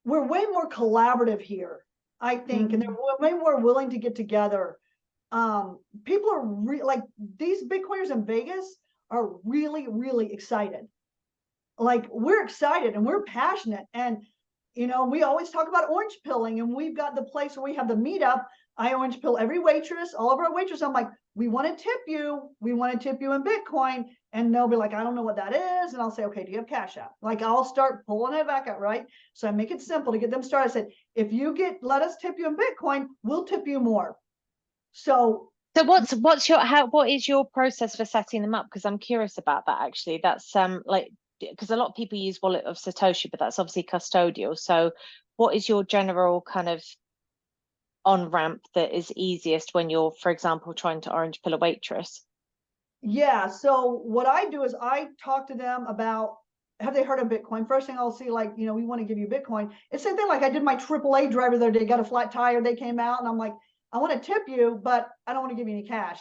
S1: we're way more collaborative here, I think, and they're way more willing to get together. People are like these Bitcoiners in Vegas are really, really excited. Like we're excited and we're passionate. And, you know, we always talk about orange pilling, and we've got the place where we have the meetup. I orange pill every waitress, all of our waitresses. I'm like, we want to tip you. We want to tip you in Bitcoin. And they'll be like, I don't know what that is. And I'll say, okay, do you have Cash App? Like I'll start pulling it back out, right? So I make it simple to get them started. I said, if you let us tip you in Bitcoin, we'll tip you more. So
S2: what is your process for setting them up? Because I'm curious about that actually. That's like, because a lot of people use Wallet of Satoshi, but that's obviously custodial. So what is your general kind of on ramp that is easiest when you're, for example, trying to orange pill a waitress?
S1: yeah, so what I do is I talk to them about, have they heard of Bitcoin? First thing I'll see, like, you know, we want to give you Bitcoin. It's the same thing, like I did my AAA driver the other day, got a flat tire, they came out and I'm like, I want to tip you, but I don't want to give you any cash.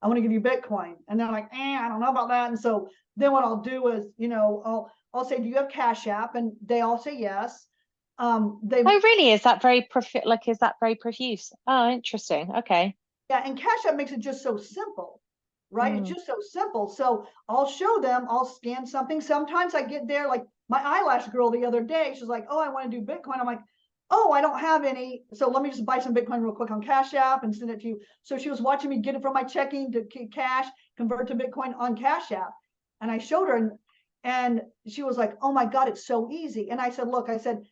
S1: I want to give you Bitcoin. And they're like, I don't know about that. And so then what I'll do is, you know, I'll say, do you have Cash App? And they all say yes.
S2: Oh, really? Is that very is that very profuse? Oh, interesting. Okay.
S1: Yeah, and Cash App makes it just so simple, right? It's just so simple. So I'll show them, I'll scan something. Sometimes I get there, like my eyelash girl the other day, she's like, oh, I want to do Bitcoin. I'm like, oh, I don't have any. So let me just buy some Bitcoin real quick on Cash App and send it to you. So she was watching me get it from my checking to cash, convert to Bitcoin on Cash App. And I showed her and she was like, oh my God, it's so easy. And I said, look, I said,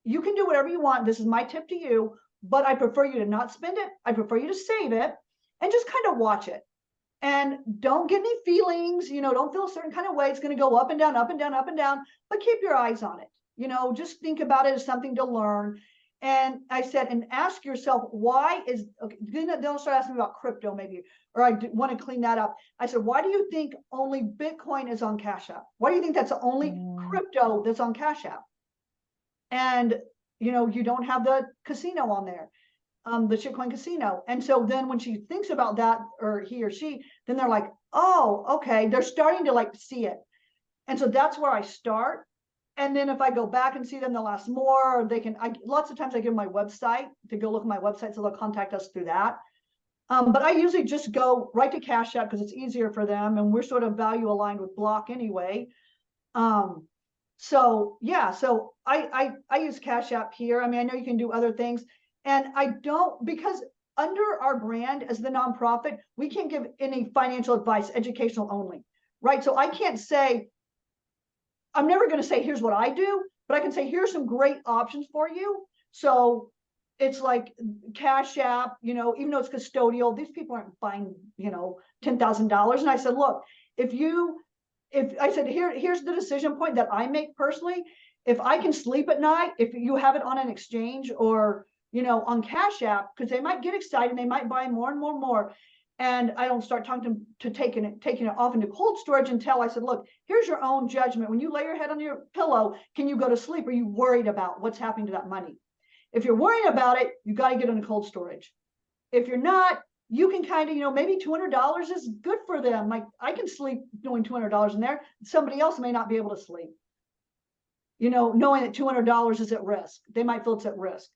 S1: you can do whatever you want. This is my tip to you, but I prefer you to not spend it. I prefer you to save it and just kind of watch it. And don't get any feelings, you know, don't feel a certain kind of way. It's going to go up and down, up and down, up and down, but keep your eyes on it. You know, just think about it as something to learn. And I said, and ask yourself, why is, okay, then they'll start asking me about crypto maybe, or I want to clean that up. I said, why do you think only Bitcoin is on Cash App? Why do you think that's the only crypto that's on Cash App? And, you know, you don't have the casino on there, the shitcoin casino. And so then when she thinks about that, or he or she, then they're like, oh, okay, they're starting to like see it. And so that's where I start. And then if I go back and see them, they'll ask more, or they can, lots of times I give them my website to go look at my website. So they'll contact us through that. But I usually just go right to Cash App because it's easier for them. And we're sort of value aligned with Block anyway. So yeah, so I use Cash App here. I mean, I know you can do other things, and I don't, because under our brand as the nonprofit, we can't give any financial advice, educational only, right? So I can't say, I'm never going to say, here's what I do, but I can say, here's some great options for you. So it's like Cash App, you know, even though it's custodial, these people aren't buying, you know, $10,000. And I said, look, if I said, here's the decision point that I make personally. If I can sleep at night, if you have it on an exchange or, you know, on Cash App, because they might get excited, they might buy more and more and more. And I don't start talking to taking it off into cold storage until I said, look, here's your own judgment. When you lay your head on your pillow, can you go to sleep? Are you worried about what's happening to that money? If you're worried about it, you got to get into cold storage. If you're not, you can kind of, you know, maybe $200 is good for them. Like I can sleep knowing $200 in there. Somebody else may not be able to sleep, you know, knowing that $200 is at risk. They might feel it's at risk.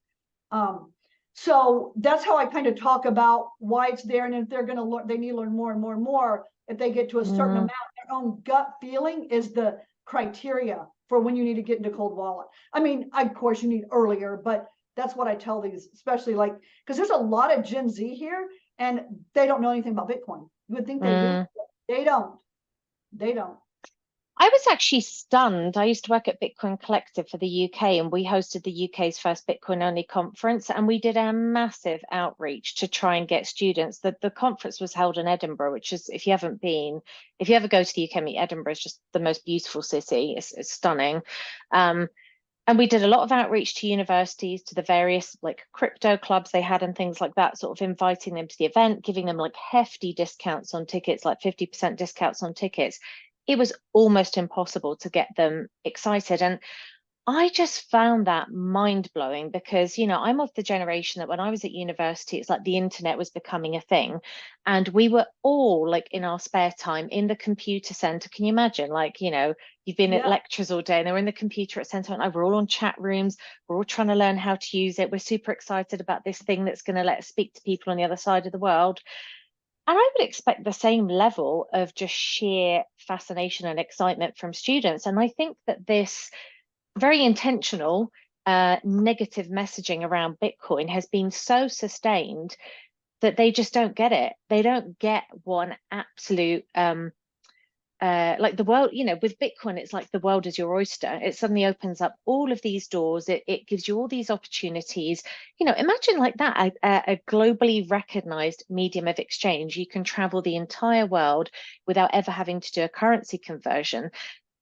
S1: So that's how I kind of talk about why it's there. And if they're going to learn, they need to learn more and more and more. If they get to a certain amount, their own gut feeling is the criteria for when you need to get into cold wallet. I mean, of course you need earlier, but that's what I tell these, especially like, because there's a lot of Gen Z here and they don't know anything about Bitcoin. You would think they do. They don't. They don't.
S2: I was actually stunned. I used to work at Bitcoin Collective for the UK, and we hosted the UK's first Bitcoin only conference, and we did a massive outreach to try and get students. The conference was held in Edinburgh, which is, if you ever go to the UK, meet Edinburgh, is just the most beautiful city. It's stunning. And we did a lot of outreach to universities, to the various like crypto clubs they had and things like that, sort of inviting them to the event, giving them like hefty discounts on tickets, like 50% discounts on tickets. It was almost impossible to get them excited. And I just found that mind blowing because, I'm of the generation that when I was at university, it's like the internet was becoming a thing. And we were all like in our spare time in the computer center. Can you imagine? Like, you've been at
S1: Yeah,
S2: lectures all day and they're in the computer at center and we're all on chat rooms. We're all trying to learn how to use it. We're super excited about this thing that's going to let us speak to people on the other side of the world. And I would expect the same level of just sheer fascination and excitement from students. And I think that this very intentional negative messaging around Bitcoin has been so sustained that they just don't get it. They don't get one absolute like the world, with Bitcoin, it's like the world is your oyster. It suddenly opens up all of these doors. It gives you all these opportunities. Imagine like that, a globally recognized medium of exchange. You can travel the entire world without ever having to do a currency conversion.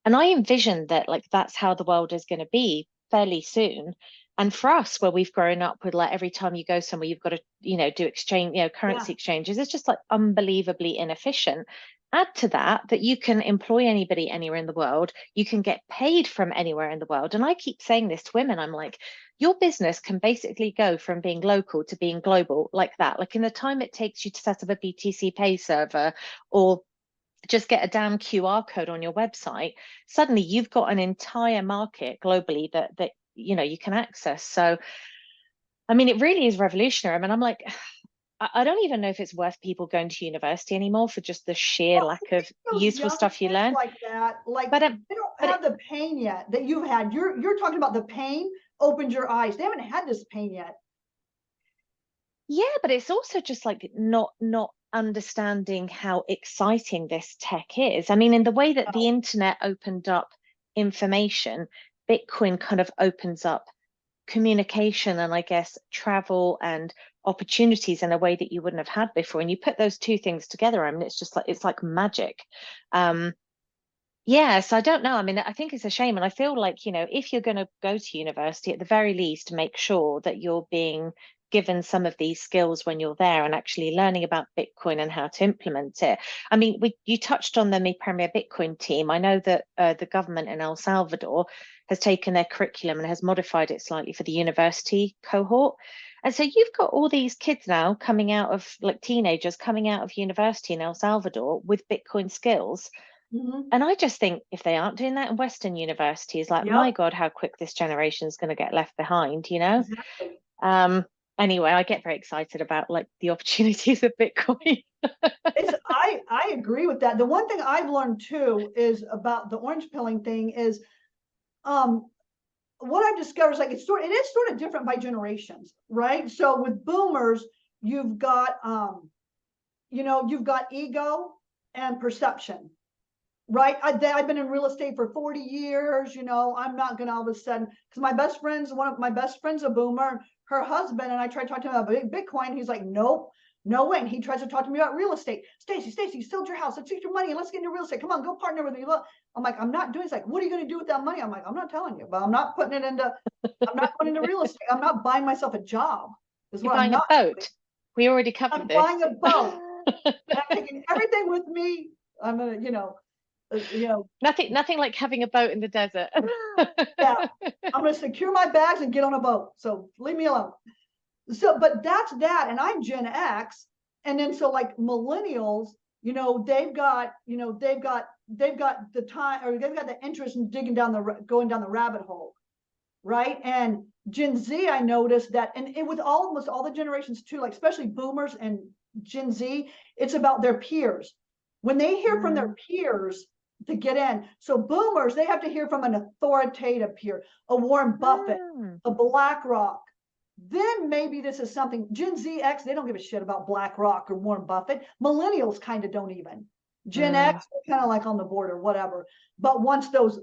S2: And I envision that like that's how the world is going to be fairly soon. And for us, where we've grown up with like every time you go somewhere, you've got to, do exchange,
S1: yeah,
S2: currency exchanges. It's just like unbelievably inefficient. Add to that you can employ anybody anywhere in the world. You can get paid from anywhere in the world. And I keep saying this to women. I'm like, your business can basically go from being local to being global like that. Like in the time it takes you to set up a BTC Pay server or just get a damn QR code on your website, suddenly you've got an entire market globally that you can access. So I mean, it really is revolutionary. I mean, I'm like, I don't even know if it's worth people going to university anymore for just the sheer
S1: well, I
S2: lack of
S1: think those
S2: useful
S1: young
S2: stuff you
S1: kids
S2: learn.
S1: like that, like
S2: But
S1: they don't
S2: but it,
S1: have the pain yet that you've had. You're talking about the pain opened your eyes. They haven't had this pain yet.
S2: yeah, but it's also just like not understanding how exciting this tech is. I mean, in the way that the internet opened up information, Bitcoin kind of opens up communication and I guess travel and opportunities in a way that you wouldn't have had before. And you put those two things together, I mean, it's like magic. Um, yes, I don't know. I mean, I think it's a shame. And I feel like, if you're going to go to university, at the very least, make sure that you're being given some of these skills when you're there and actually learning about Bitcoin and how to implement it. I mean, you touched on the Mi Premier Bitcoin team. I know that the government in El Salvador has taken their curriculum and has modified it slightly for the university cohort. And so you've got all these kids now coming out of like teenagers coming out of university in El Salvador with Bitcoin skills.
S1: Mhm.
S2: And I just think if they aren't doing that in Western universities, like, my
S1: Yep,
S2: God, how quick this generation is going to get left behind?
S1: exactly.
S2: Um, anyway, I get very excited about like the opportunities of Bitcoin.
S1: I agree with that. The one thing I've learned too is about the orange pilling thing is um what I've discovered is like it is sort of different by generations, right? So with boomers, you've got you've got ego and perception, right? I've been in real estate for 40 years. I'm not going to all of a sudden, because one of my best friends, a boomer, her husband, and I tried to talk to him about Bitcoin. He's like, nope, no way. And he tries to talk to me about real estate. Stacey, you sold your house. Let's get your money and let's get into real estate. Come on, go partner with me. Look, I'm like, I'm not doing. It's like, what are you going to do with that money? I'm like, I'm not telling you, but I'm not putting it into. I'm not putting into real estate. I'm not buying myself a job. Is
S2: You're
S1: what I'm
S2: buying a
S1: not doing.
S2: boat. We already covered
S1: I'm
S2: this.
S1: buying a boat. And I'm taking everything with me. I'm gonna, you know,
S2: Nothing like having a boat in the desert.
S1: yeah, I'm going to secure my bags and get on a boat. So leave me alone. So, but that's that. And I'm Gen X. And then so like millennials, they've got the time or they've got the interest in going down the rabbit hole. Right. And Gen Z, I noticed that, and with almost all the generations too, like especially boomers and Gen Z, it's about their peers. When they hear from their peers, to get in. So boomers, they have to hear from an authoritative peer, a Warren Buffett, a BlackRock. Then maybe this is something. Gen Z X, they don't give a shit about BlackRock or Warren Buffett. Millennials kind of don't even. Gen X, kind of like on the border, whatever. But once those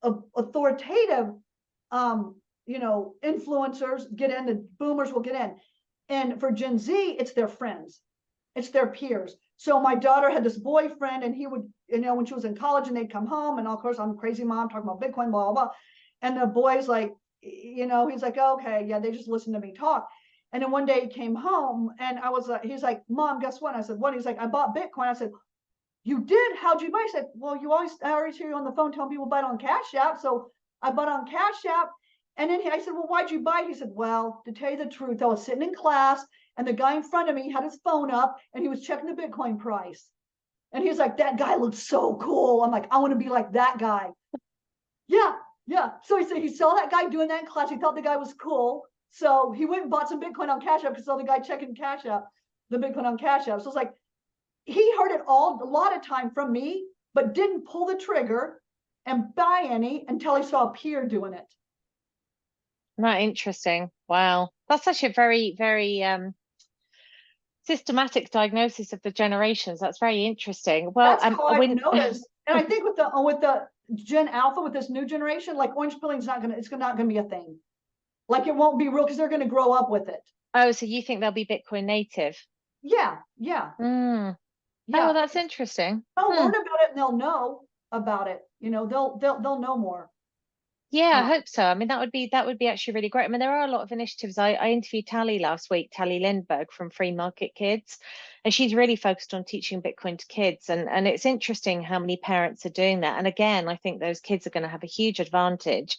S1: authoritative, influencers get in, the boomers will get in. And for Gen Z, it's their friends, it's their peers. So my daughter had this boyfriend, and he would, when she was in college, and they'd come home, and of course, I'm crazy mom talking about Bitcoin, blah, blah, blah. And the boy's like, he's like, okay, yeah, they just listen to me talk. And then one day he came home, and I was he's like, Mom, guess what? I said, what? He's like, I bought Bitcoin. I said, you did? How'd you buy? I said, well, I always hear you on the phone telling people buy it on Cash App. So I bought on Cash App. And then I said, well, why'd you buy it? He said, well, to tell you the truth, I was sitting in class and the guy in front of me had his phone up and he was checking the Bitcoin price. And he was like, that guy looks so cool. I'm like, I want to be like that guy. Yeah. So he said he saw that guy doing that in class. He thought the guy was cool. So he went and bought some Bitcoin on Cash App because saw the guy checking Cash App, the Bitcoin on Cash App. So it's like, he heard it all a lot of time from me, but didn't pull the trigger and buy any until he saw a peer doing it.
S2: Right, interesting. Wow. That's actually a very, very systematic diagnosis of the generations. That's very interesting. Well,
S1: That's how I've noticed. And I think with the Gen Alpha, with this new generation, like orange pilling's not gonna be a thing. Like it won't be real because they're gonna grow up with it.
S2: Oh, so you think they'll be Bitcoin native?
S1: Yeah.
S2: Oh, well, that's interesting.
S1: They'll learn about it and they'll know about it. They'll know more.
S2: Yeah, I hope so. I mean, that would be actually really great. I mean, there are a lot of initiatives. I interviewed Tally last week, Tally Lindbergh from Free Market Kids, and she's really focused on teaching Bitcoin to kids. And it's interesting how many parents are doing that. And again, I think those kids are going to have a huge advantage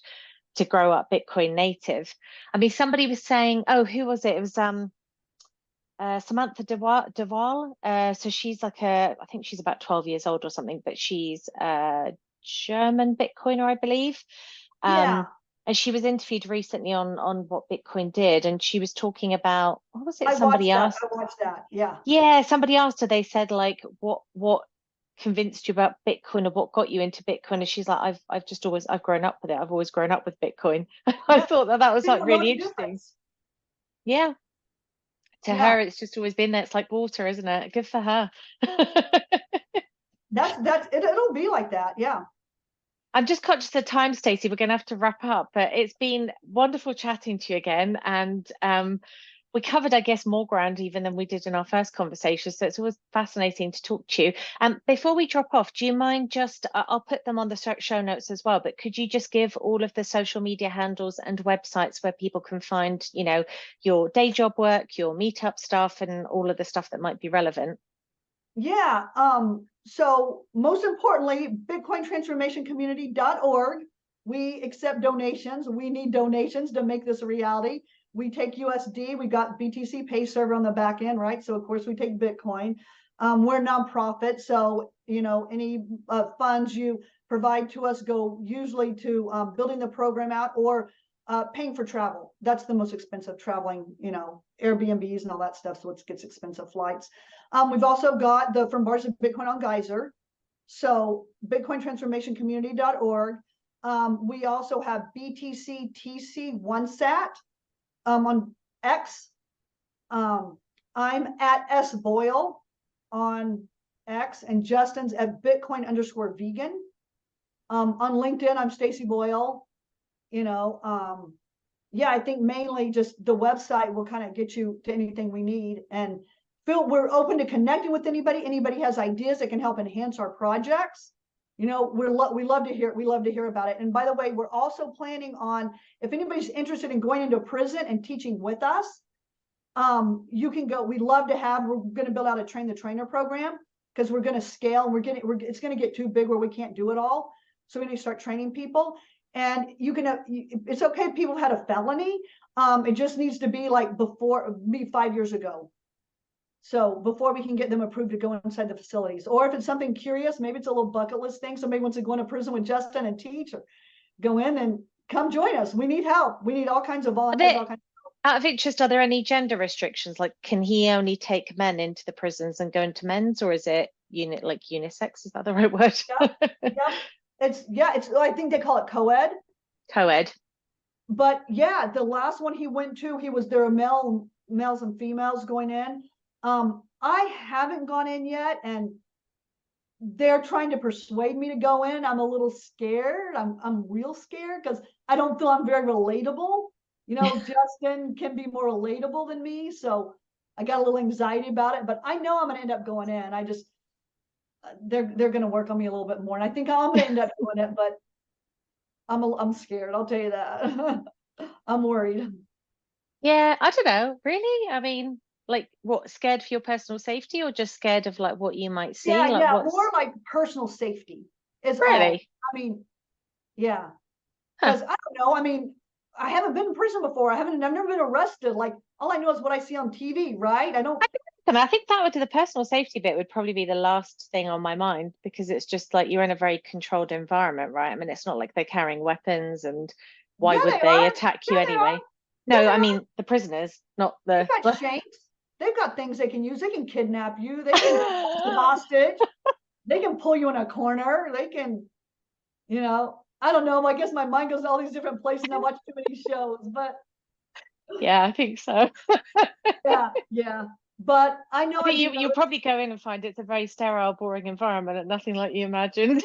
S2: to grow up Bitcoin native. I mean, somebody was saying, oh, who was it? It was Samantha Duval. So she's like I think she's about 12 years old or something, but she's a German Bitcoiner, I believe.
S1: Yeah.
S2: And she was interviewed recently on what Bitcoin did, and she was talking about, what was it?
S1: I watched that. Yeah.
S2: Yeah, somebody asked her, they said, like, what convinced you about Bitcoin or what got you into Bitcoin? And she's like, I've grown up with it. I've always grown up with Bitcoin. I thought that was like really interesting. Yeah. To her, it's just always been there. It's like water, isn't it? Good for her.
S1: That's it. It'll be like that. Yeah.
S2: I'm just conscious of time, Stacey. We're going to have to wrap up, but it's been wonderful chatting to you again. And we covered, I guess, more ground even than we did in our first conversation. So it's always fascinating to talk to you. Before we drop off, do you mind just, I'll put them on the show notes as well, but could you just give all of the social media handles and websites where people can find, your day job work, your meetup stuff, and all of the stuff that might be relevant?
S1: Yeah. So most importantly, BitcoinTransformationCommunity.org. We accept donations. We need donations to make this a reality. We take USD. We got BTC Pay server on the back end, right? So of course we take Bitcoin. We're a nonprofit, so any funds you provide to us go usually to building the program out or paying for travel. That's the most expensive, traveling, Airbnbs and all that stuff. So it gets expensive flights. We've also got from Bars of Bitcoin on Geyser. So BitcoinTransformationCommunity.org. We also have BTCTC1Sat on X. I'm at S Boyle on X, and Justin's at Bitcoin_vegan. On LinkedIn, I'm Stacey Boyle. I think mainly just the website will kind of get you to anything we need. And we're open to connecting with anybody. Anybody has ideas that can help enhance our projects. We love to hear about it. And by the way, we're also planning on, if anybody's interested in going into prison and teaching with us, you can go. We're going to build out a train the trainer program because we're going to scale. It's going to get too big where we can't do it all. So we need to start training people. And it's okay if people had a felony. It just needs to be like 5 years ago. So before we can get them approved to go inside the facilities, or if it's something curious, maybe it's a little bucket list thing. Somebody wants to go into prison with Justin and teach, or go in and come join us. We need help. We need all kinds of volunteers.
S2: Out of interest, are there any gender restrictions? Like, can he only take men into the prisons and go into men's, or is it unisex? Is that the right word?
S1: Yeah. I think they call it co-ed.
S2: Co-ed.
S1: But yeah, the last one he went to, there are males and females going in. I haven't gone in yet, and they're trying to persuade me to go in. I'm a little scared. I'm real scared because I don't feel I'm very relatable. Justin can be more relatable than me, so I got a little anxiety about it. But I know I'm going to end up going in. I just they're going to work on me a little bit more, and I think I'm going to end up doing it. But I'm scared. I'll tell you that. I'm worried.
S2: Yeah, I don't know. Really, I mean, like, what, scared for your personal safety, or just scared of like what you might see?
S1: Yeah, more like personal safety is
S2: really
S1: all. I mean, yeah. Because I don't know. I mean, I haven't been in prison before. I've never been arrested. Like all I know is what I see on TV, right? I don't.
S2: And I think that would do the personal safety bit would probably be the last thing on my mind, because it's just like you're in a very controlled environment, right? I mean, it's not like they're carrying weapons, and why
S1: Yeah,
S2: would
S1: they
S2: they
S1: are.
S2: attack you
S1: Yeah, they are.
S2: anyway?
S1: Yeah,
S2: No,
S1: they
S2: I
S1: are.
S2: mean the prisoners, not the.
S1: They've got shanks. They've got things they can use. They can kidnap you. They can hold you hostage. They can pull you in a corner. They can, I don't know. I guess my mind goes to all these different places and I watch too many shows, but
S2: Yeah, I think so.
S1: yeah. But I know
S2: I think you'll probably go in and find it's a very sterile, boring environment and nothing like you imagined.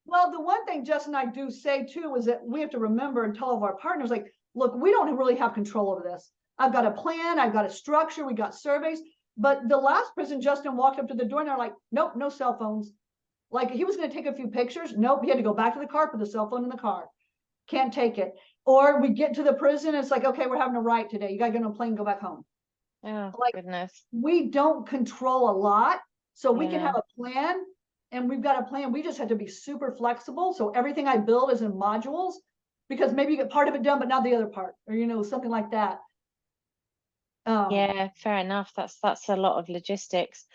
S1: Well, the one thing Jess and I do say too is that we have to remember and tell all of our partners, like, look, we don't really have control over this. I've got a plan, I've got a structure, we got surveys. But the last prison, Justin walked up to the door and they're like, nope, no cell phones. Like he was going to take a few pictures. Nope, he had to go back to the car, put the cell phone in the car. Can't take it. Or we get to the prison, it's like, okay, we're having a riot today. You got to get on a plane and go back home.
S2: Oh,
S1: Like,
S2: goodness.
S1: we don't control a lot. So we can
S2: Yeah.
S1: have a plan, and we've got a plan. We just have to be super flexible. So everything I build is in modules, because maybe you get part of it done, but not the other part, or something like that.
S2: Yeah, fair enough. That's a lot of logistics.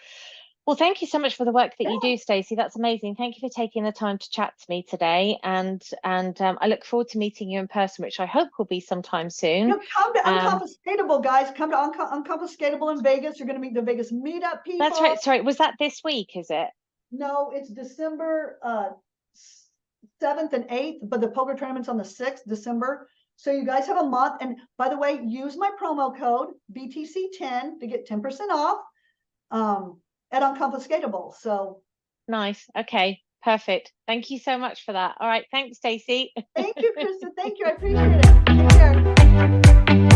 S2: Well, thank you so much for the work that you do, Stacey. That's amazing. Thank you for taking the time to chat to me today, and I look forward to meeting you in person, which I hope will be sometime soon.
S1: Come to Unconfiscatable, guys. Come to Unconfiscatable in Vegas. You're going to meet the Vegas meetup people.
S2: That's right. Sorry, was that this week? Is it?
S1: No, it's December 7th and 8th, but the poker tournament's on the 6th December. So you guys have a month. And by the way, use my promo code BTC10 to get 10% off at Unconfiscatable. So
S2: nice. Okay, perfect. Thank you so much for that. All right. Thanks, Stacey.
S1: Thank you, Krista. Thank you. I appreciate it. Take care.